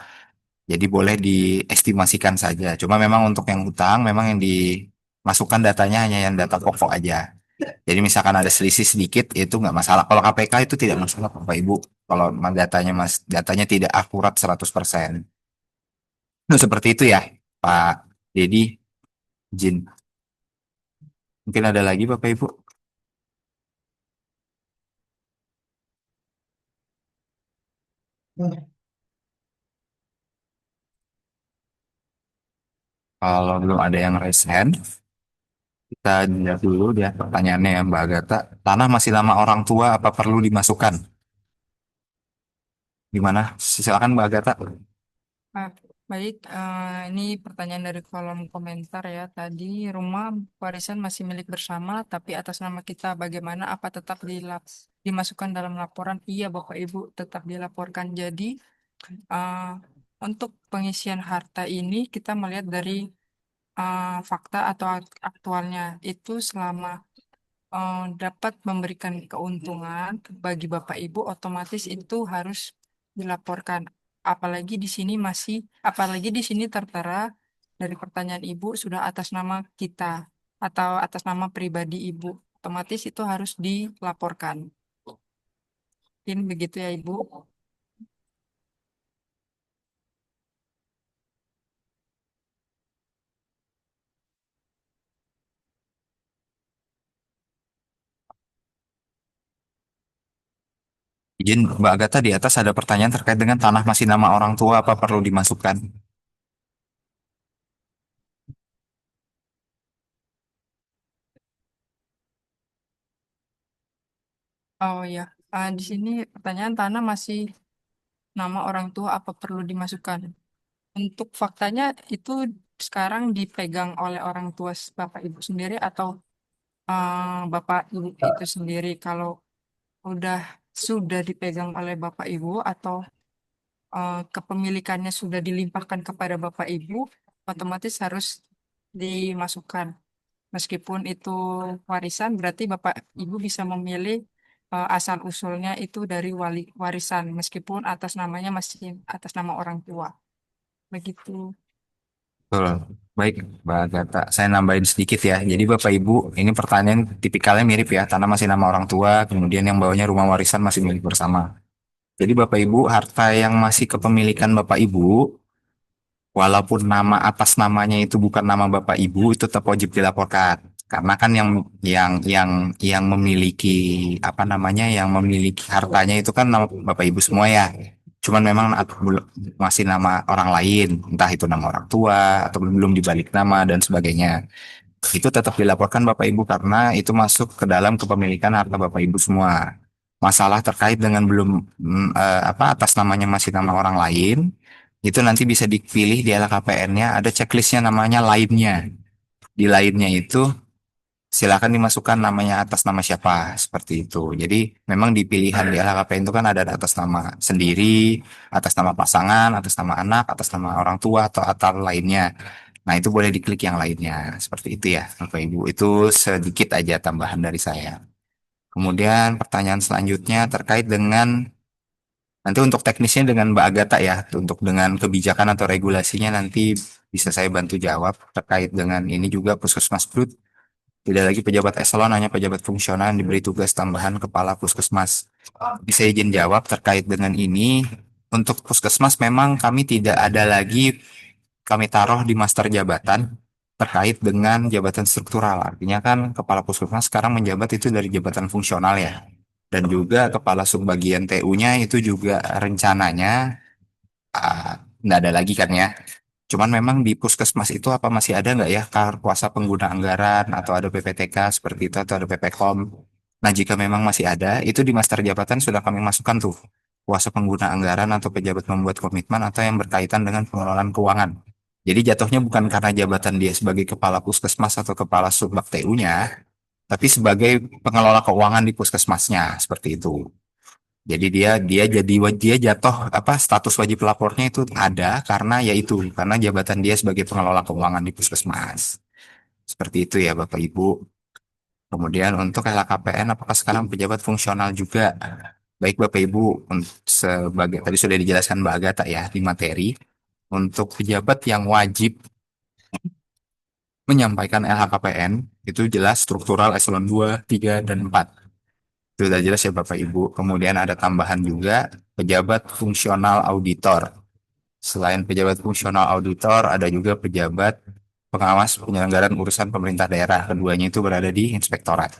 Jadi boleh diestimasikan saja. Cuma memang untuk yang utang, memang yang dimasukkan datanya hanya yang data pokok aja. Jadi misalkan ada selisih sedikit itu nggak masalah. Kalau KPK itu tidak masalah Bapak Ibu. Kalau datanya tidak akurat 100%. Nah, seperti itu ya Pak Dedi, Jin. Mungkin ada lagi Bapak Ibu. Kalau belum ada yang raise hand, kita lihat dulu dia pertanyaannya ya Mbak Agatha. Tanah masih nama orang tua apa perlu dimasukkan? Gimana? Silakan Mbak Agatha. Ah, baik, ini pertanyaan dari kolom komentar ya. Tadi rumah warisan masih milik bersama, tapi atas nama kita bagaimana? Apa tetap dimasukkan dalam laporan? Iya, Bapak Ibu tetap dilaporkan. Jadi eh, untuk pengisian harta ini kita melihat dari fakta atau aktualnya itu selama dapat memberikan keuntungan bagi Bapak Ibu, otomatis itu harus dilaporkan. Apalagi di sini tertera dari pertanyaan Ibu sudah atas nama kita atau atas nama pribadi Ibu, otomatis itu harus dilaporkan. Mungkin begitu ya Ibu. Izin Mbak Agatha, di atas ada pertanyaan terkait dengan tanah masih nama orang tua apa perlu dimasukkan? Oh ya, di sini pertanyaan tanah masih nama orang tua apa perlu dimasukkan? Untuk faktanya itu sekarang dipegang oleh orang tua Bapak Ibu sendiri atau Bapak Ibu itu sendiri. Kalau udah sudah dipegang oleh Bapak Ibu atau kepemilikannya sudah dilimpahkan kepada Bapak Ibu, otomatis harus dimasukkan. Meskipun itu warisan, berarti Bapak Ibu bisa memilih asal usulnya itu dari warisan, meskipun atas namanya masih atas nama orang tua. Begitu. Betul. Baik, Mbak Agatha. Saya nambahin sedikit ya. Jadi Bapak Ibu, ini pertanyaan tipikalnya mirip ya. Tanah masih nama orang tua, kemudian yang bawahnya rumah warisan masih milik bersama. Jadi Bapak Ibu, harta yang masih kepemilikan Bapak Ibu, walaupun nama atas namanya itu bukan nama Bapak Ibu, itu tetap wajib dilaporkan. Karena kan yang memiliki apa namanya, yang memiliki hartanya itu kan nama Bapak Ibu semua ya. Cuman memang masih nama orang lain, entah itu nama orang tua atau belum dibalik nama dan sebagainya. Itu tetap dilaporkan Bapak Ibu karena itu masuk ke dalam kepemilikan harta Bapak Ibu semua. Masalah terkait dengan belum apa atas namanya masih nama orang lain, itu nanti bisa dipilih di LKPN-nya ada checklistnya namanya lainnya. Di lainnya itu silakan dimasukkan namanya atas nama siapa seperti itu. Jadi memang di pilihan di LHKPN itu kan ada atas nama sendiri, atas nama pasangan, atas nama anak, atas nama orang tua atau lainnya. Nah, itu boleh diklik yang lainnya. Seperti itu ya, Bapak Ibu. Itu sedikit aja tambahan dari saya. Kemudian pertanyaan selanjutnya terkait dengan nanti untuk teknisnya dengan Mbak Agatha ya, untuk dengan kebijakan atau regulasinya nanti bisa saya bantu jawab terkait dengan ini juga Puskesmas Brut. Tidak lagi pejabat eselon, hanya pejabat fungsional yang diberi tugas tambahan kepala puskesmas. Bisa izin jawab terkait dengan ini. Untuk puskesmas memang kami tidak ada lagi, kami taruh di master jabatan terkait dengan jabatan struktural. Artinya kan kepala puskesmas sekarang menjabat itu dari jabatan fungsional ya. Dan juga kepala subbagian TU-nya itu juga rencananya nggak ada lagi kan ya. Cuman memang di puskesmas itu apa masih ada nggak ya kuasa pengguna anggaran atau ada PPTK seperti itu atau ada PPKOM. Nah jika memang masih ada, itu di master jabatan sudah kami masukkan tuh kuasa pengguna anggaran atau pejabat membuat komitmen atau yang berkaitan dengan pengelolaan keuangan. Jadi jatuhnya bukan karena jabatan dia sebagai kepala puskesmas atau kepala subbak TU-nya, tapi sebagai pengelola keuangan di puskesmasnya seperti itu. Jadi dia jatuh apa status wajib lapornya itu ada karena yaitu karena jabatan dia sebagai pengelola keuangan di puskesmas. Seperti itu ya Bapak Ibu. Kemudian untuk LHKPN apakah sekarang pejabat fungsional juga? Baik Bapak Ibu, sebagai tadi sudah dijelaskan Mbak Agatha ya di materi. Untuk pejabat yang wajib menyampaikan LHKPN itu jelas struktural eselon 2, 3, dan 4. Itu sudah jelas ya Bapak Ibu. Kemudian ada tambahan juga pejabat fungsional auditor. Selain pejabat fungsional auditor, ada juga pejabat pengawas penyelenggaraan urusan pemerintah daerah. Keduanya itu berada di inspektorat.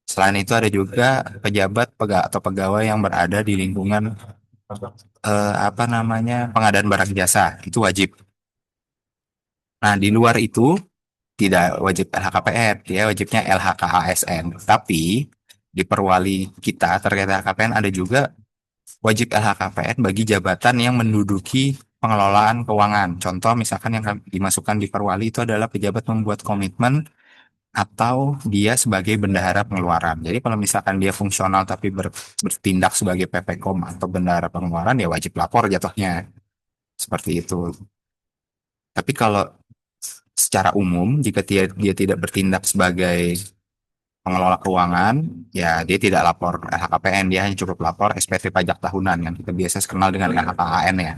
Selain itu ada juga pejabat atau pegawai yang berada di lingkungan apa namanya pengadaan barang jasa. Itu wajib. Nah, di luar itu tidak wajib LHKPN, dia wajibnya LHKASN. Tapi di perwali kita terkait LHKPN ada juga wajib LHKPN bagi jabatan yang menduduki pengelolaan keuangan. Contoh misalkan yang dimasukkan di perwali itu adalah pejabat membuat komitmen atau dia sebagai bendahara pengeluaran. Jadi kalau misalkan dia fungsional tapi bertindak sebagai PPKOM atau bendahara pengeluaran ya wajib lapor jatuhnya. Seperti itu. Tapi kalau secara umum jika dia tidak bertindak sebagai pengelola keuangan, ya dia tidak lapor LHKPN, dia hanya cukup lapor SPT pajak tahunan yang kita biasa kenal dengan LHKAN ya.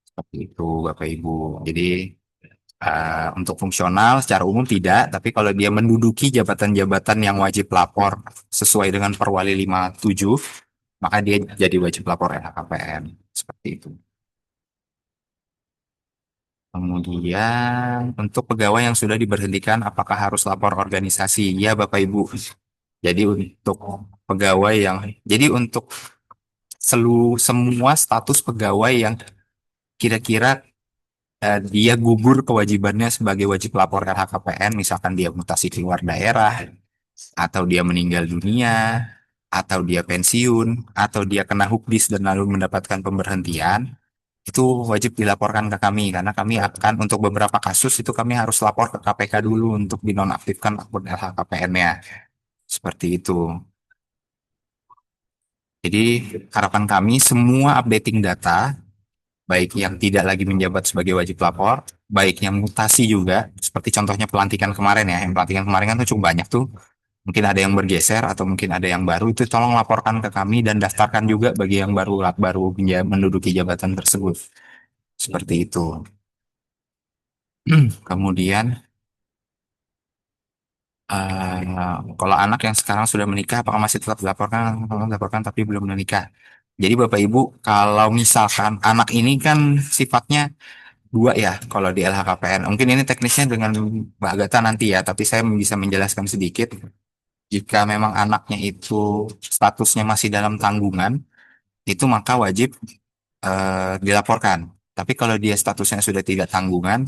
Seperti itu Bapak Ibu. Jadi untuk fungsional secara umum tidak, tapi kalau dia menduduki jabatan-jabatan yang wajib lapor sesuai dengan Perwali 57, maka dia jadi wajib lapor LHKPN. Seperti itu. Kemudian untuk pegawai yang sudah diberhentikan, apakah harus lapor organisasi? Ya Bapak Ibu. Jadi untuk pegawai yang, jadi untuk semua status pegawai yang kira-kira dia gugur kewajibannya sebagai wajib lapor LHKPN, misalkan dia mutasi keluar daerah, atau dia meninggal dunia, atau dia pensiun, atau dia kena hukdis dan lalu mendapatkan pemberhentian, itu wajib dilaporkan ke kami karena kami akan untuk beberapa kasus itu kami harus lapor ke KPK dulu untuk dinonaktifkan akun LHKPN-nya. Seperti itu. Jadi harapan kami semua updating data, baik yang tidak lagi menjabat sebagai wajib lapor, baik yang mutasi juga, seperti contohnya pelantikan kemarin ya, yang pelantikan kemarin kan tuh cukup banyak tuh, mungkin ada yang bergeser atau mungkin ada yang baru, itu tolong laporkan ke kami dan daftarkan juga bagi yang baru menduduki jabatan tersebut. Seperti itu. Kemudian, kalau anak yang sekarang sudah menikah, apakah masih tetap dilaporkan? Dilaporkan tapi belum menikah. Jadi Bapak Ibu, kalau misalkan anak ini kan sifatnya dua ya, kalau di LHKPN. Mungkin ini teknisnya dengan Mbak Agatha nanti ya, tapi saya bisa menjelaskan sedikit. Jika memang anaknya itu statusnya masih dalam tanggungan, itu maka wajib dilaporkan. Tapi kalau dia statusnya sudah tidak tanggungan,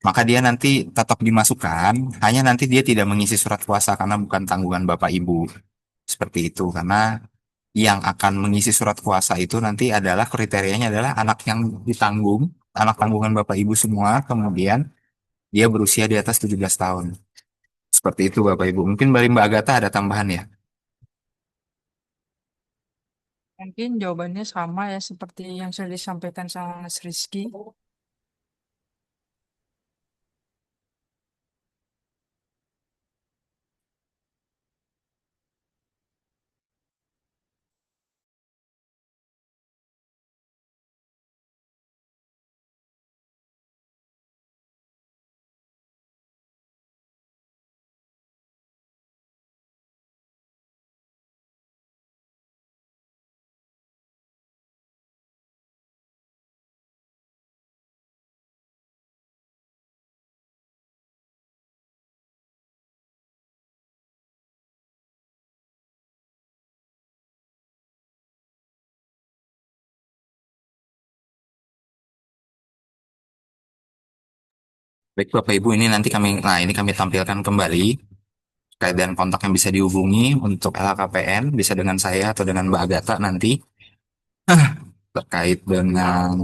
maka dia nanti tetap dimasukkan, hanya nanti dia tidak mengisi surat kuasa karena bukan tanggungan Bapak Ibu. Seperti itu, karena yang akan mengisi surat kuasa itu nanti adalah kriterianya adalah anak yang ditanggung, anak tanggungan Bapak Ibu semua, kemudian dia berusia di atas 17 tahun. Seperti itu Bapak Ibu. Mungkin dari Mbak Agatha ada tambahan ya? Mungkin jawabannya sama ya seperti yang sudah disampaikan sama Mas Rizky. Baik Bapak Ibu, ini kami tampilkan kembali terkait dengan kontak yang bisa dihubungi untuk LHKPN, bisa dengan saya atau dengan Mbak Agatha nanti terkait dengan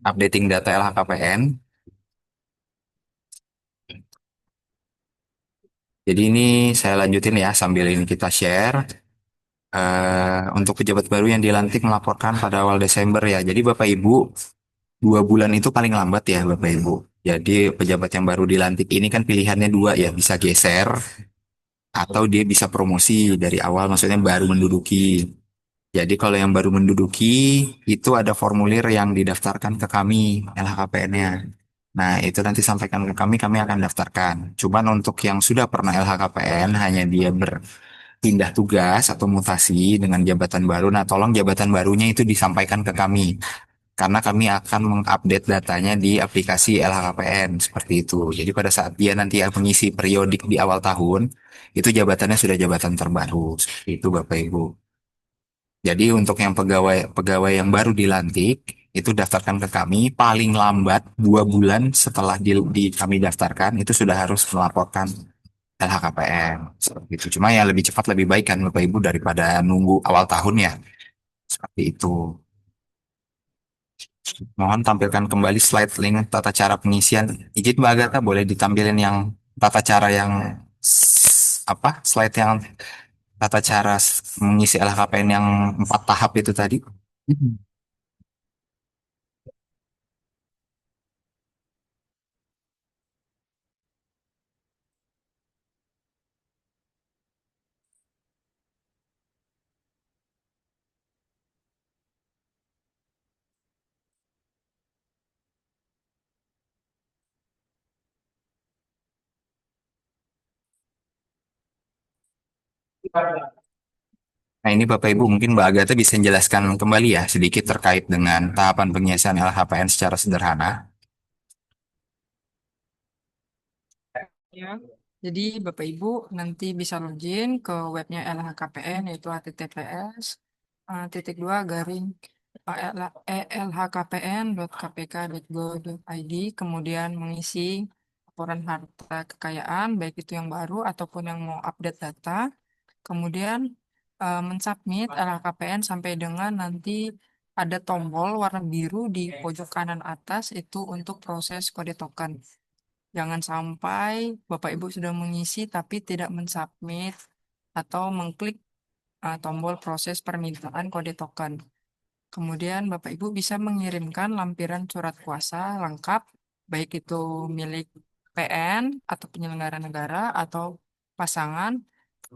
updating data LHKPN. Jadi ini saya lanjutin ya sambil ini kita share. Untuk pejabat baru yang dilantik melaporkan pada awal Desember ya. Jadi Bapak Ibu, 2 bulan itu paling lambat ya Bapak Ibu. Jadi pejabat yang baru dilantik ini kan pilihannya dua ya, bisa geser atau dia bisa promosi dari awal, maksudnya baru menduduki. Jadi kalau yang baru menduduki itu ada formulir yang didaftarkan ke kami LHKPN-nya. Nah, itu nanti sampaikan ke kami akan daftarkan. Cuman untuk yang sudah pernah LHKPN, hanya dia berpindah tugas atau mutasi dengan jabatan baru. Nah, tolong jabatan barunya itu disampaikan ke kami. Karena kami akan mengupdate datanya di aplikasi LHKPN, seperti itu. Jadi pada saat dia nanti mengisi periodik di awal tahun, itu jabatannya sudah jabatan terbaru. Seperti itu Bapak Ibu. Jadi untuk yang pegawai pegawai yang baru dilantik itu daftarkan ke kami paling lambat 2 bulan setelah kami daftarkan itu sudah harus melaporkan LHKPN seperti itu. Cuma ya lebih cepat lebih baik kan Bapak Ibu daripada nunggu awal tahun ya seperti itu. Mohon tampilkan kembali slide link tata cara pengisian. Izin Mbak Agatha boleh ditampilin yang tata cara yang apa slide yang tata cara mengisi LHKPN yang 4 tahap itu tadi. Nah ini Bapak Ibu mungkin Mbak Agatha bisa menjelaskan kembali ya sedikit terkait dengan tahapan pengisian LHKPN secara sederhana. Ya. Jadi Bapak Ibu nanti bisa login ke webnya LHKPN yaitu https titik dua garing lhkpn.kpk.go.id kemudian mengisi laporan harta kekayaan baik itu yang baru ataupun yang mau update data kemudian mensubmit LHKPN sampai dengan nanti ada tombol warna biru di pojok kanan atas itu untuk proses kode token. Jangan sampai Bapak Ibu sudah mengisi tapi tidak mensubmit atau mengklik tombol proses permintaan kode token. Kemudian Bapak Ibu bisa mengirimkan lampiran surat kuasa lengkap, baik itu milik PN atau penyelenggara negara atau pasangan,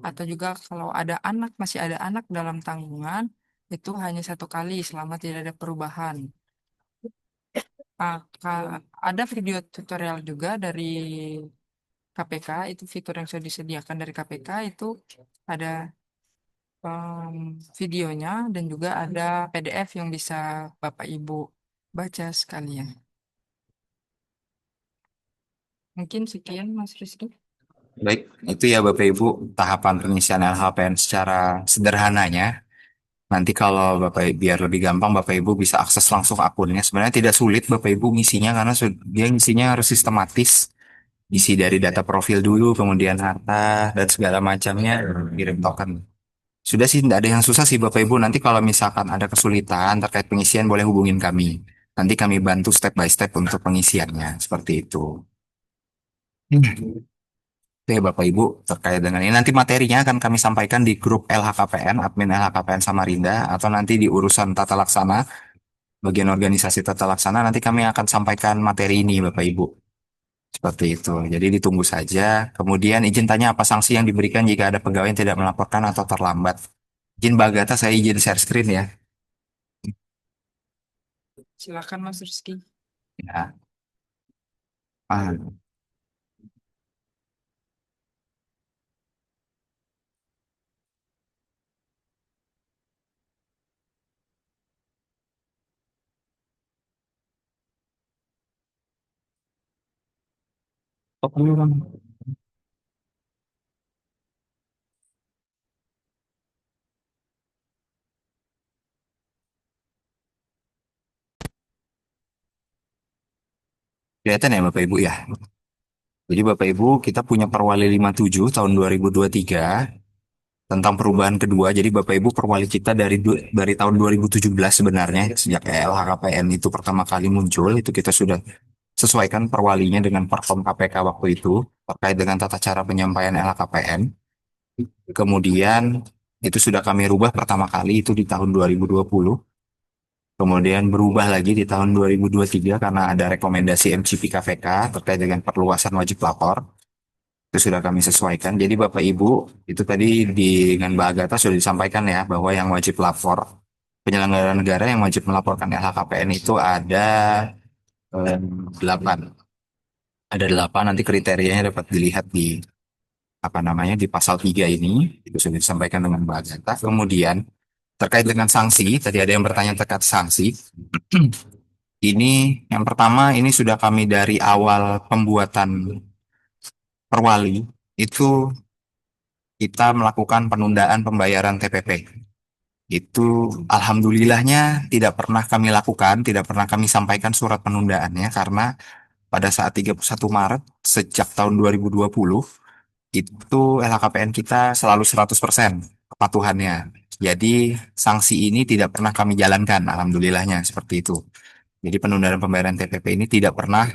atau juga kalau ada anak, masih ada anak dalam tanggungan, itu hanya 1 kali selama tidak ada perubahan. Ada video tutorial juga dari KPK, itu fitur yang sudah disediakan dari KPK, itu ada videonya dan juga ada PDF yang bisa Bapak Ibu baca sekalian. Mungkin sekian Mas Rizky. Baik, itu ya Bapak Ibu tahapan pengisian LHKPN secara sederhananya. Nanti kalau biar lebih gampang Bapak Ibu bisa akses langsung akunnya. Sebenarnya tidak sulit Bapak Ibu ngisinya karena dia ngisinya harus sistematis. Isi dari data profil dulu, kemudian harta dan segala macamnya, kirim token. Sudah sih, tidak ada yang susah sih Bapak Ibu. Nanti kalau misalkan ada kesulitan terkait pengisian, boleh hubungin kami. Nanti kami bantu step by step untuk pengisiannya. Seperti itu. Oke Bapak Ibu, terkait dengan ini. Nanti materinya akan kami sampaikan di grup LHKPN, admin LHKPN Samarinda, atau nanti di urusan tata laksana, bagian organisasi tata laksana, nanti kami akan sampaikan materi ini Bapak Ibu. Seperti itu. Jadi ditunggu saja. Kemudian izin tanya apa sanksi yang diberikan jika ada pegawai yang tidak melaporkan atau terlambat. Izin Mbak Agatha, saya izin share screen ya. Silakan Mas Rizky. Ya. Ah, oh, belum. Kelihatan ya Bapak Ibu ya. Jadi Bapak Ibu kita punya Perwali 57 tahun 2023 tentang perubahan kedua. Jadi Bapak Ibu perwali kita dari tahun 2017 sebenarnya sejak LHKPN itu pertama kali muncul itu kita sudah sesuaikan perwalinya dengan Perkom KPK waktu itu terkait dengan tata cara penyampaian LHKPN. Kemudian itu sudah kami rubah pertama kali itu di tahun 2020. Kemudian berubah lagi di tahun 2023 karena ada rekomendasi MCP KPK terkait dengan perluasan wajib lapor. Itu sudah kami sesuaikan. Jadi Bapak Ibu, itu tadi dengan Mbak Agatha sudah disampaikan ya bahwa yang wajib lapor, penyelenggara negara yang wajib melaporkan LHKPN itu ada 8. Ada 8, nanti kriterianya dapat dilihat di apa namanya di pasal 3 ini. Itu sudah disampaikan dengan Mbak Agatha. Kemudian terkait dengan sanksi, tadi ada yang bertanya terkait sanksi. Ini yang pertama ini sudah kami dari awal pembuatan perwali itu kita melakukan penundaan pembayaran TPP. Itu alhamdulillahnya tidak pernah kami lakukan, tidak pernah kami sampaikan surat penundaannya karena pada saat 31 Maret sejak tahun 2020 itu LHKPN kita selalu 100% kepatuhannya. Jadi sanksi ini tidak pernah kami jalankan, alhamdulillahnya seperti itu. Jadi penundaan pembayaran TPP ini tidak pernah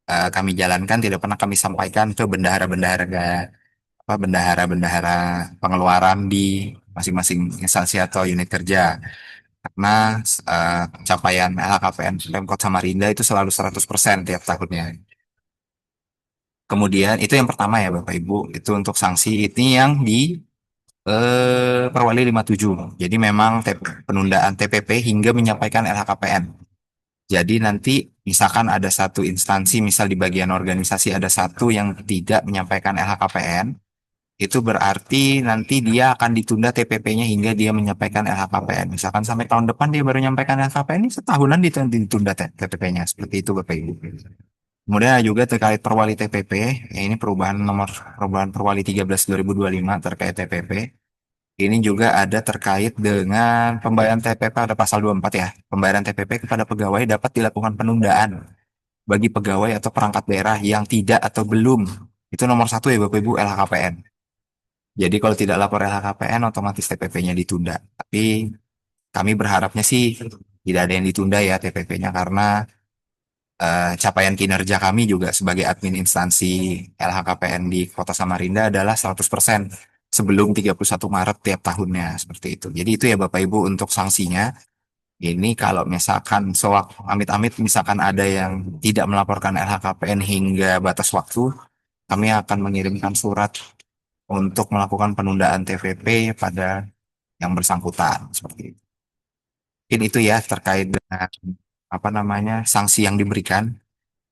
kami jalankan, tidak pernah kami sampaikan ke bendahara-bendahara pengeluaran di masing-masing instansi atau unit kerja. Karena capaian LHKPN Pemkot Samarinda itu selalu 100% tiap tahunnya. Kemudian itu yang pertama ya Bapak Ibu, itu untuk sanksi ini yang di Perwali 57. Jadi memang penundaan TPP hingga menyampaikan LHKPN. Jadi nanti misalkan ada satu instansi, misal di bagian organisasi ada satu yang tidak menyampaikan LHKPN, itu berarti nanti dia akan ditunda TPP-nya hingga dia menyampaikan LHKPN. Misalkan sampai tahun depan dia baru menyampaikan LHKPN, ini setahunan ditunda TPP-nya. Seperti itu Bapak Ibu. Kemudian ada juga terkait perwali TPP, ya ini perubahan perwali 13 2025 terkait TPP. Ini juga ada terkait dengan pembayaran TPP pada pasal 24 ya. Pembayaran TPP kepada pegawai dapat dilakukan penundaan bagi pegawai atau perangkat daerah yang tidak atau belum. Itu nomor satu ya Bapak Ibu LHKPN. Jadi kalau tidak lapor LHKPN otomatis TPP-nya ditunda. Tapi kami berharapnya sih tidak ada yang ditunda ya TPP-nya karena capaian kinerja kami juga sebagai admin instansi LHKPN di Kota Samarinda adalah 100% sebelum 31 Maret tiap tahunnya seperti itu. Jadi itu ya Bapak Ibu untuk sanksinya. Ini kalau misalkan amit-amit misalkan ada yang tidak melaporkan LHKPN hingga batas waktu, kami akan mengirimkan surat untuk melakukan penundaan TVP pada yang bersangkutan seperti itu. Mungkin itu ya terkait dengan apa namanya sanksi yang diberikan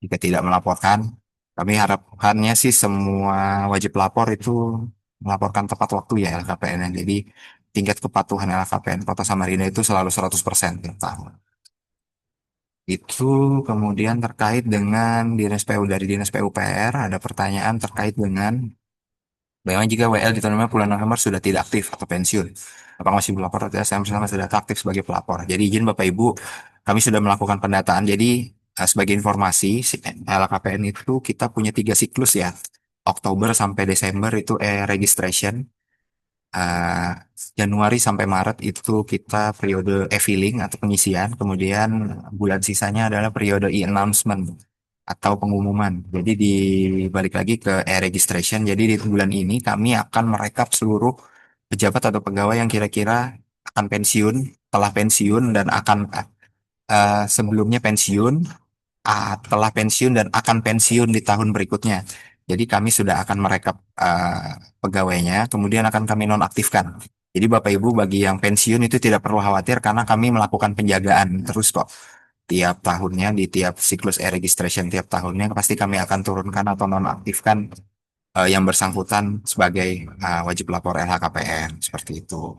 jika tidak melaporkan. Kami harapannya sih semua wajib lapor itu melaporkan tepat waktu ya LHKPN. Jadi tingkat kepatuhan LHKPN Kota Samarinda itu selalu 100% tiap tahun. Itu kemudian terkait dengan Dinas PU dari Dinas PUPR ada pertanyaan terkait dengan bagaimana jika WL di tahun bulan November sudah tidak aktif atau pensiun? Apakah masih berlapor atau tidak? Saya misalnya sudah aktif sebagai pelapor. Jadi izin Bapak Ibu, kami sudah melakukan pendataan. Jadi sebagai informasi, LKPN itu kita punya 3 siklus ya. Oktober sampai Desember itu registration. Eh, Januari sampai Maret itu kita periode e-filing atau pengisian. Kemudian bulan sisanya adalah periode e-announcement atau pengumuman. Jadi dibalik lagi ke e-registration. Jadi di bulan ini kami akan merekap seluruh pejabat atau pegawai yang kira-kira akan pensiun, telah pensiun dan akan sebelumnya pensiun, telah pensiun dan akan pensiun di tahun berikutnya. Jadi kami sudah akan merekap pegawainya, kemudian akan kami nonaktifkan. Jadi Bapak Ibu bagi yang pensiun itu tidak perlu khawatir karena kami melakukan penjagaan terus kok tiap tahunnya di tiap siklus e-registration tiap tahunnya pasti kami akan turunkan atau nonaktifkan yang bersangkutan sebagai wajib lapor LHKPN seperti itu.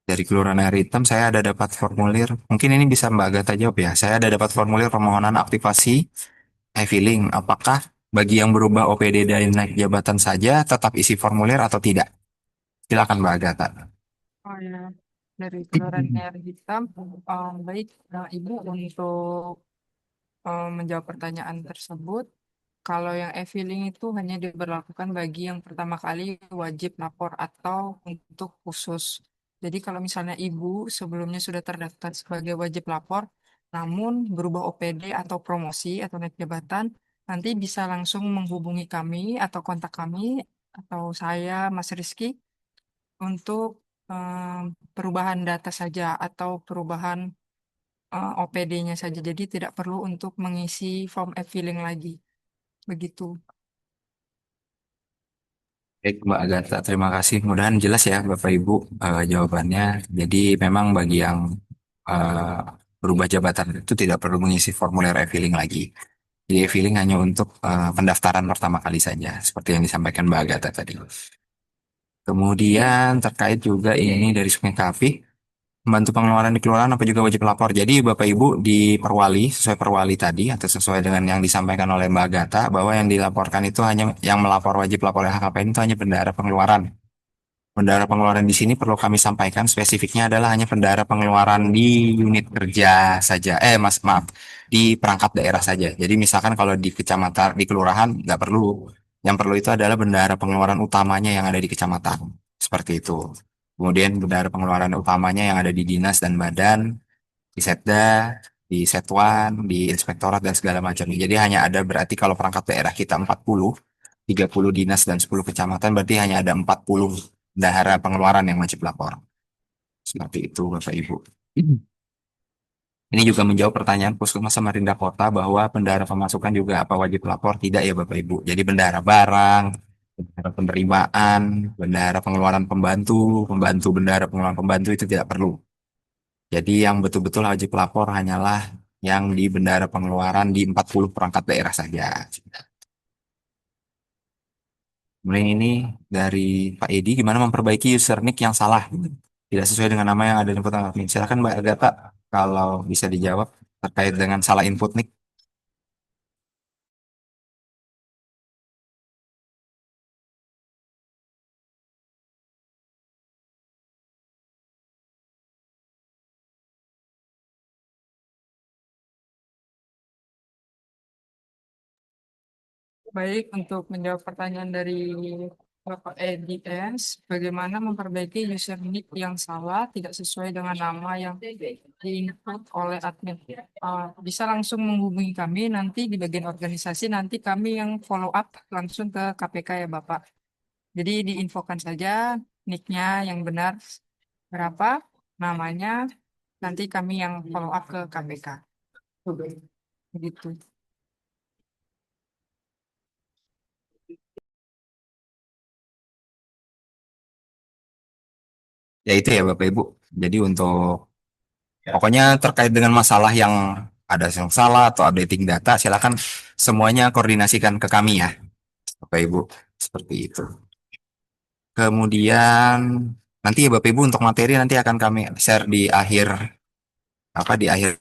Dari Kelurahan Air Hitam saya ada dapat formulir, mungkin ini bisa Mbak Agatha jawab ya. Saya ada dapat formulir permohonan aktivasi e-filing. Apakah bagi yang berubah OPD dari naik jabatan saja tetap isi formulir atau tidak? Silakan Mbak Agatha. Oh ya, dari Kelurahan Air Hitam, baik Ibu untuk menjawab pertanyaan tersebut. Kalau yang e-filing itu hanya diberlakukan bagi yang pertama kali wajib lapor atau untuk khusus Jadi kalau misalnya ibu sebelumnya sudah terdaftar sebagai wajib lapor, namun berubah OPD atau promosi atau naik jabatan, nanti bisa langsung menghubungi kami atau kontak kami atau saya, Mas Rizky, untuk perubahan data saja atau perubahan OPD-nya saja. Jadi tidak perlu untuk mengisi form e-filing lagi. Begitu. Baik, Mbak Agatha, terima kasih. Mudahan jelas ya Bapak Ibu jawabannya. Jadi memang bagi yang eh, berubah jabatan itu tidak perlu mengisi formulir e-filing lagi. Jadi e-filing hanya untuk pendaftaran pertama kali saja, seperti yang disampaikan Mbak Agatha tadi. Kemudian terkait juga ini dari Sungai Kapi, membantu pengeluaran di kelurahan apa juga wajib lapor. Jadi Bapak Ibu di Perwali, sesuai Perwali tadi atau sesuai dengan yang disampaikan oleh Mbak Agatha, bahwa yang dilaporkan itu hanya yang melapor wajib lapor LHKPN itu hanya bendahara pengeluaran. Bendahara pengeluaran di sini perlu kami sampaikan spesifiknya adalah hanya bendahara pengeluaran di unit kerja saja. Mas, maaf, di perangkat daerah saja. Jadi misalkan kalau di kecamatan, di kelurahan nggak perlu. Yang perlu itu adalah bendahara pengeluaran utamanya yang ada di kecamatan. Seperti itu. Kemudian bendahara pengeluaran utamanya yang ada di dinas dan badan, di Setda, di Setwan, di Inspektorat dan segala macam. Jadi hanya ada berarti kalau perangkat daerah kita 40, 30 dinas dan 10 kecamatan berarti hanya ada 40 bendahara pengeluaran yang wajib lapor. Seperti itu Bapak Ibu. Ini juga menjawab pertanyaan Puskesmas Samarinda Kota bahwa bendahara pemasukan juga apa wajib lapor? Tidak ya Bapak Ibu. Jadi bendahara barang, bendahara penerimaan, bendahara pengeluaran pembantu, bendahara pengeluaran pembantu itu tidak perlu. Jadi yang betul-betul wajib lapor hanyalah yang di bendahara pengeluaran di 40 perangkat daerah saja. Kemudian ini dari Pak Edi, gimana memperbaiki user nick yang salah? Tidak sesuai dengan nama yang ada di input admin. Silakan Mbak Agatha kalau bisa dijawab terkait dengan salah input nick. Baik, untuk menjawab pertanyaan dari Bapak Edi S, bagaimana memperbaiki user nick yang salah tidak sesuai dengan nama yang diinput oleh admin? Bisa langsung menghubungi kami nanti di bagian organisasi, nanti kami yang follow up langsung ke KPK ya Bapak. Jadi diinfokan saja nicknya yang benar berapa, namanya, nanti kami yang follow up ke KPK. Begitu. Ya itu ya Bapak Ibu. Jadi untuk pokoknya terkait dengan masalah yang ada yang salah atau updating data, silakan semuanya koordinasikan ke kami ya, Bapak Ibu. Seperti itu. Kemudian nanti ya Bapak Ibu untuk materi nanti akan kami share di akhir di akhir.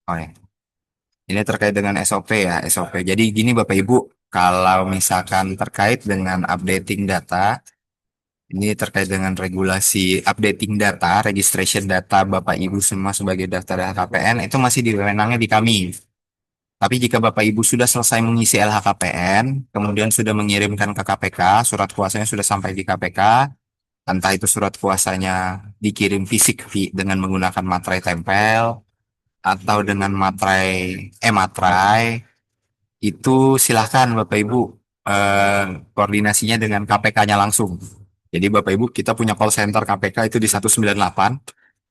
Oh ya. Ini terkait dengan SOP ya, SOP. Jadi gini Bapak Ibu, kalau misalkan terkait dengan updating data, ini terkait dengan regulasi updating data, registration data Bapak Ibu semua sebagai daftar LHKPN, itu masih diwenangnya di kami. Tapi jika Bapak Ibu sudah selesai mengisi LHKPN, kemudian sudah mengirimkan ke KPK, surat kuasanya sudah sampai di KPK, entah itu surat kuasanya dikirim fisik dengan menggunakan materai tempel, atau dengan materai, itu silahkan Bapak Ibu eh, koordinasinya dengan KPK-nya langsung. Jadi Bapak Ibu kita punya call center KPK itu di 198,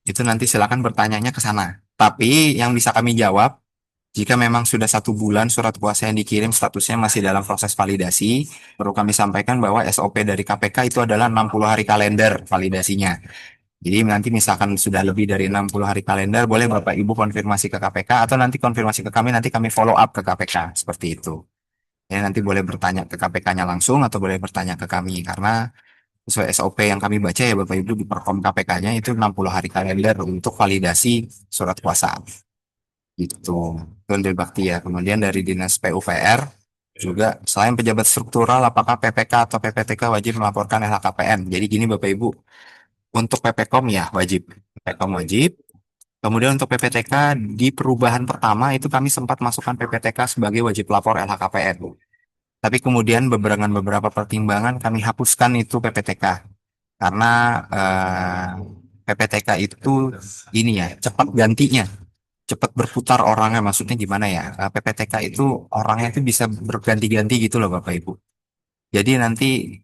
itu nanti silahkan bertanyanya ke sana. Tapi yang bisa kami jawab, jika memang sudah 1 bulan surat kuasa yang dikirim statusnya masih dalam proses validasi, perlu kami sampaikan bahwa SOP dari KPK itu adalah 60 hari kalender validasinya. Jadi nanti misalkan sudah lebih dari 60 hari kalender, boleh Bapak Ibu konfirmasi ke KPK atau nanti konfirmasi ke kami, nanti kami follow up ke KPK, seperti itu. Ya, nanti boleh bertanya ke KPK-nya langsung atau boleh bertanya ke kami, karena sesuai SOP yang kami baca ya Bapak Ibu di Perkom KPK-nya itu 60 hari kalender untuk validasi surat kuasa. Gitu. Itu dari Bakti ya. Kemudian dari Dinas PUPR, Juga selain pejabat struktural, apakah PPK atau PPTK wajib melaporkan LHKPN? Jadi gini Bapak Ibu, untuk PPKOM ya wajib, PPKOM wajib. Kemudian untuk PPTK di perubahan pertama itu kami sempat masukkan PPTK sebagai wajib lapor LHKPN. Tapi kemudian beberapa pertimbangan kami hapuskan itu PPTK karena PPTK itu ini ya cepat gantinya, cepat berputar orangnya. Maksudnya gimana ya? PPTK itu orangnya itu bisa berganti-ganti gitu loh Bapak Ibu. Jadi nanti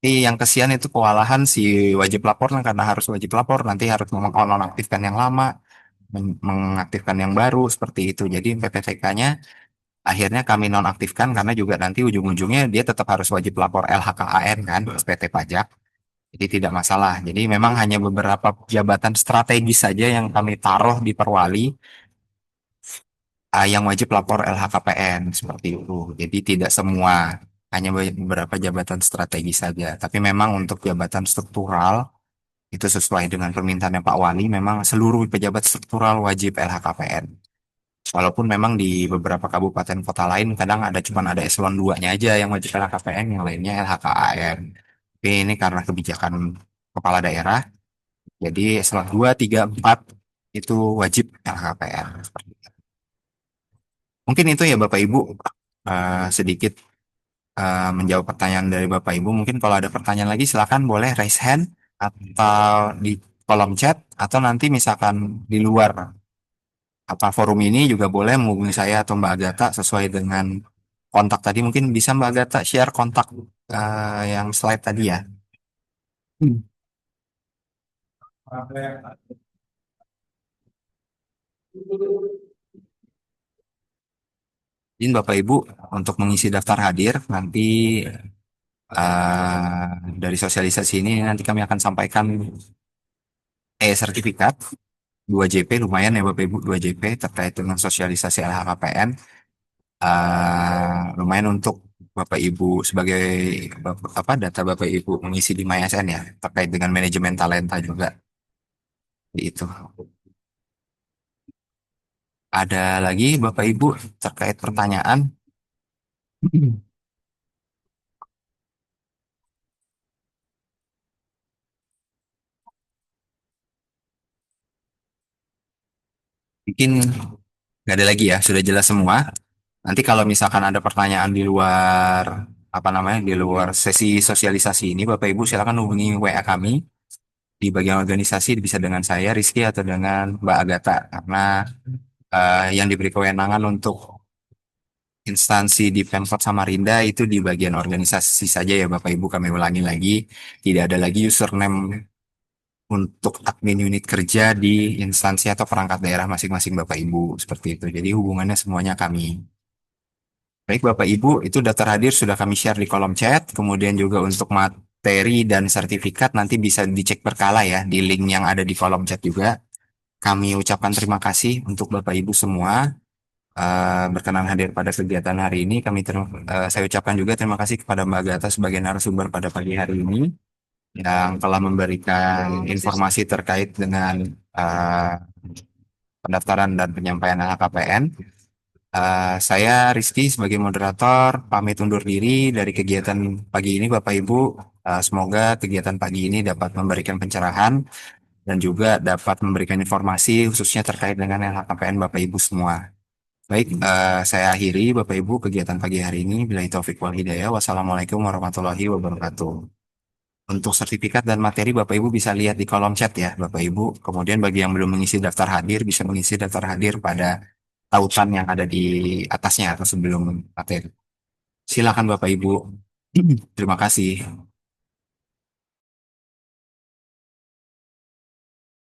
yang kesian itu kewalahan si wajib lapornya karena harus wajib lapor nanti harus menonaktifkan yang lama, mengaktifkan yang baru seperti itu. Jadi PPTK-nya akhirnya kami nonaktifkan karena juga nanti ujung-ujungnya dia tetap harus wajib lapor LHKAN kan, SPT pajak. Jadi tidak masalah. Jadi memang hanya beberapa jabatan strategis saja yang kami taruh di Perwali yang wajib lapor LHKPN seperti itu. Jadi tidak semua, hanya beberapa jabatan strategis saja. Tapi memang untuk jabatan struktural itu sesuai dengan permintaannya Pak Wali, memang seluruh pejabat struktural wajib LHKPN. Walaupun memang di beberapa kabupaten kota lain kadang cuman ada eselon 2-nya aja yang wajib LHKPN, yang lainnya LHKAN. Tapi ini karena kebijakan kepala daerah, jadi eselon 2, 3, 4 itu wajib LHKPN. Mungkin itu ya Bapak Ibu, sedikit menjawab pertanyaan dari Bapak Ibu. Mungkin kalau ada pertanyaan lagi silakan boleh raise hand atau di kolom chat atau nanti misalkan di luar forum ini juga boleh menghubungi saya atau Mbak Agatha sesuai dengan kontak tadi. Mungkin bisa Mbak Agatha share kontak yang slide tadi ya. Hmm. Izin Bapak Ibu untuk mengisi daftar hadir nanti dari sosialisasi ini nanti kami akan sampaikan sertifikat 2JP, lumayan ya Bapak Ibu, 2JP terkait dengan sosialisasi LHKPN. Lumayan untuk Bapak Ibu sebagai data Bapak Ibu mengisi di MySN ya terkait dengan manajemen talenta juga. Itu. Ada lagi Bapak Ibu terkait pertanyaan? Mungkin nggak ada lagi ya, sudah jelas semua. Nanti kalau misalkan ada pertanyaan di luar di luar sesi sosialisasi ini, Bapak Ibu silakan hubungi WA kami di bagian organisasi bisa dengan saya Rizky atau dengan Mbak Agatha karena yang diberi kewenangan untuk instansi di Pemkot Samarinda itu di bagian organisasi saja ya Bapak Ibu, kami ulangi lagi tidak ada lagi username untuk admin unit kerja di instansi atau perangkat daerah masing-masing Bapak Ibu seperti itu. Jadi hubungannya semuanya kami. Baik Bapak Ibu, itu daftar hadir sudah kami share di kolom chat. Kemudian juga untuk materi dan sertifikat nanti bisa dicek berkala ya di link yang ada di kolom chat juga. Kami ucapkan terima kasih untuk Bapak Ibu semua berkenan hadir pada kegiatan hari ini. Saya ucapkan juga terima kasih kepada Mbak Gata sebagai narasumber pada pagi hari ini yang telah memberikan informasi terkait dengan pendaftaran dan penyampaian LHKPN. Saya Rizky sebagai moderator pamit undur diri dari kegiatan pagi ini Bapak Ibu. Semoga kegiatan pagi ini dapat memberikan pencerahan dan juga dapat memberikan informasi khususnya terkait dengan LHKPN Bapak Ibu semua. Baik, saya akhiri Bapak Ibu kegiatan pagi hari ini. Billahi taufik wal hidayah. Wassalamualaikum warahmatullahi wabarakatuh. Untuk sertifikat dan materi Bapak Ibu bisa lihat di kolom chat ya Bapak Ibu. Kemudian bagi yang belum mengisi daftar hadir bisa mengisi daftar hadir pada tautan yang ada di atasnya atau sebelum materi. Silakan Bapak Ibu. Terima kasih.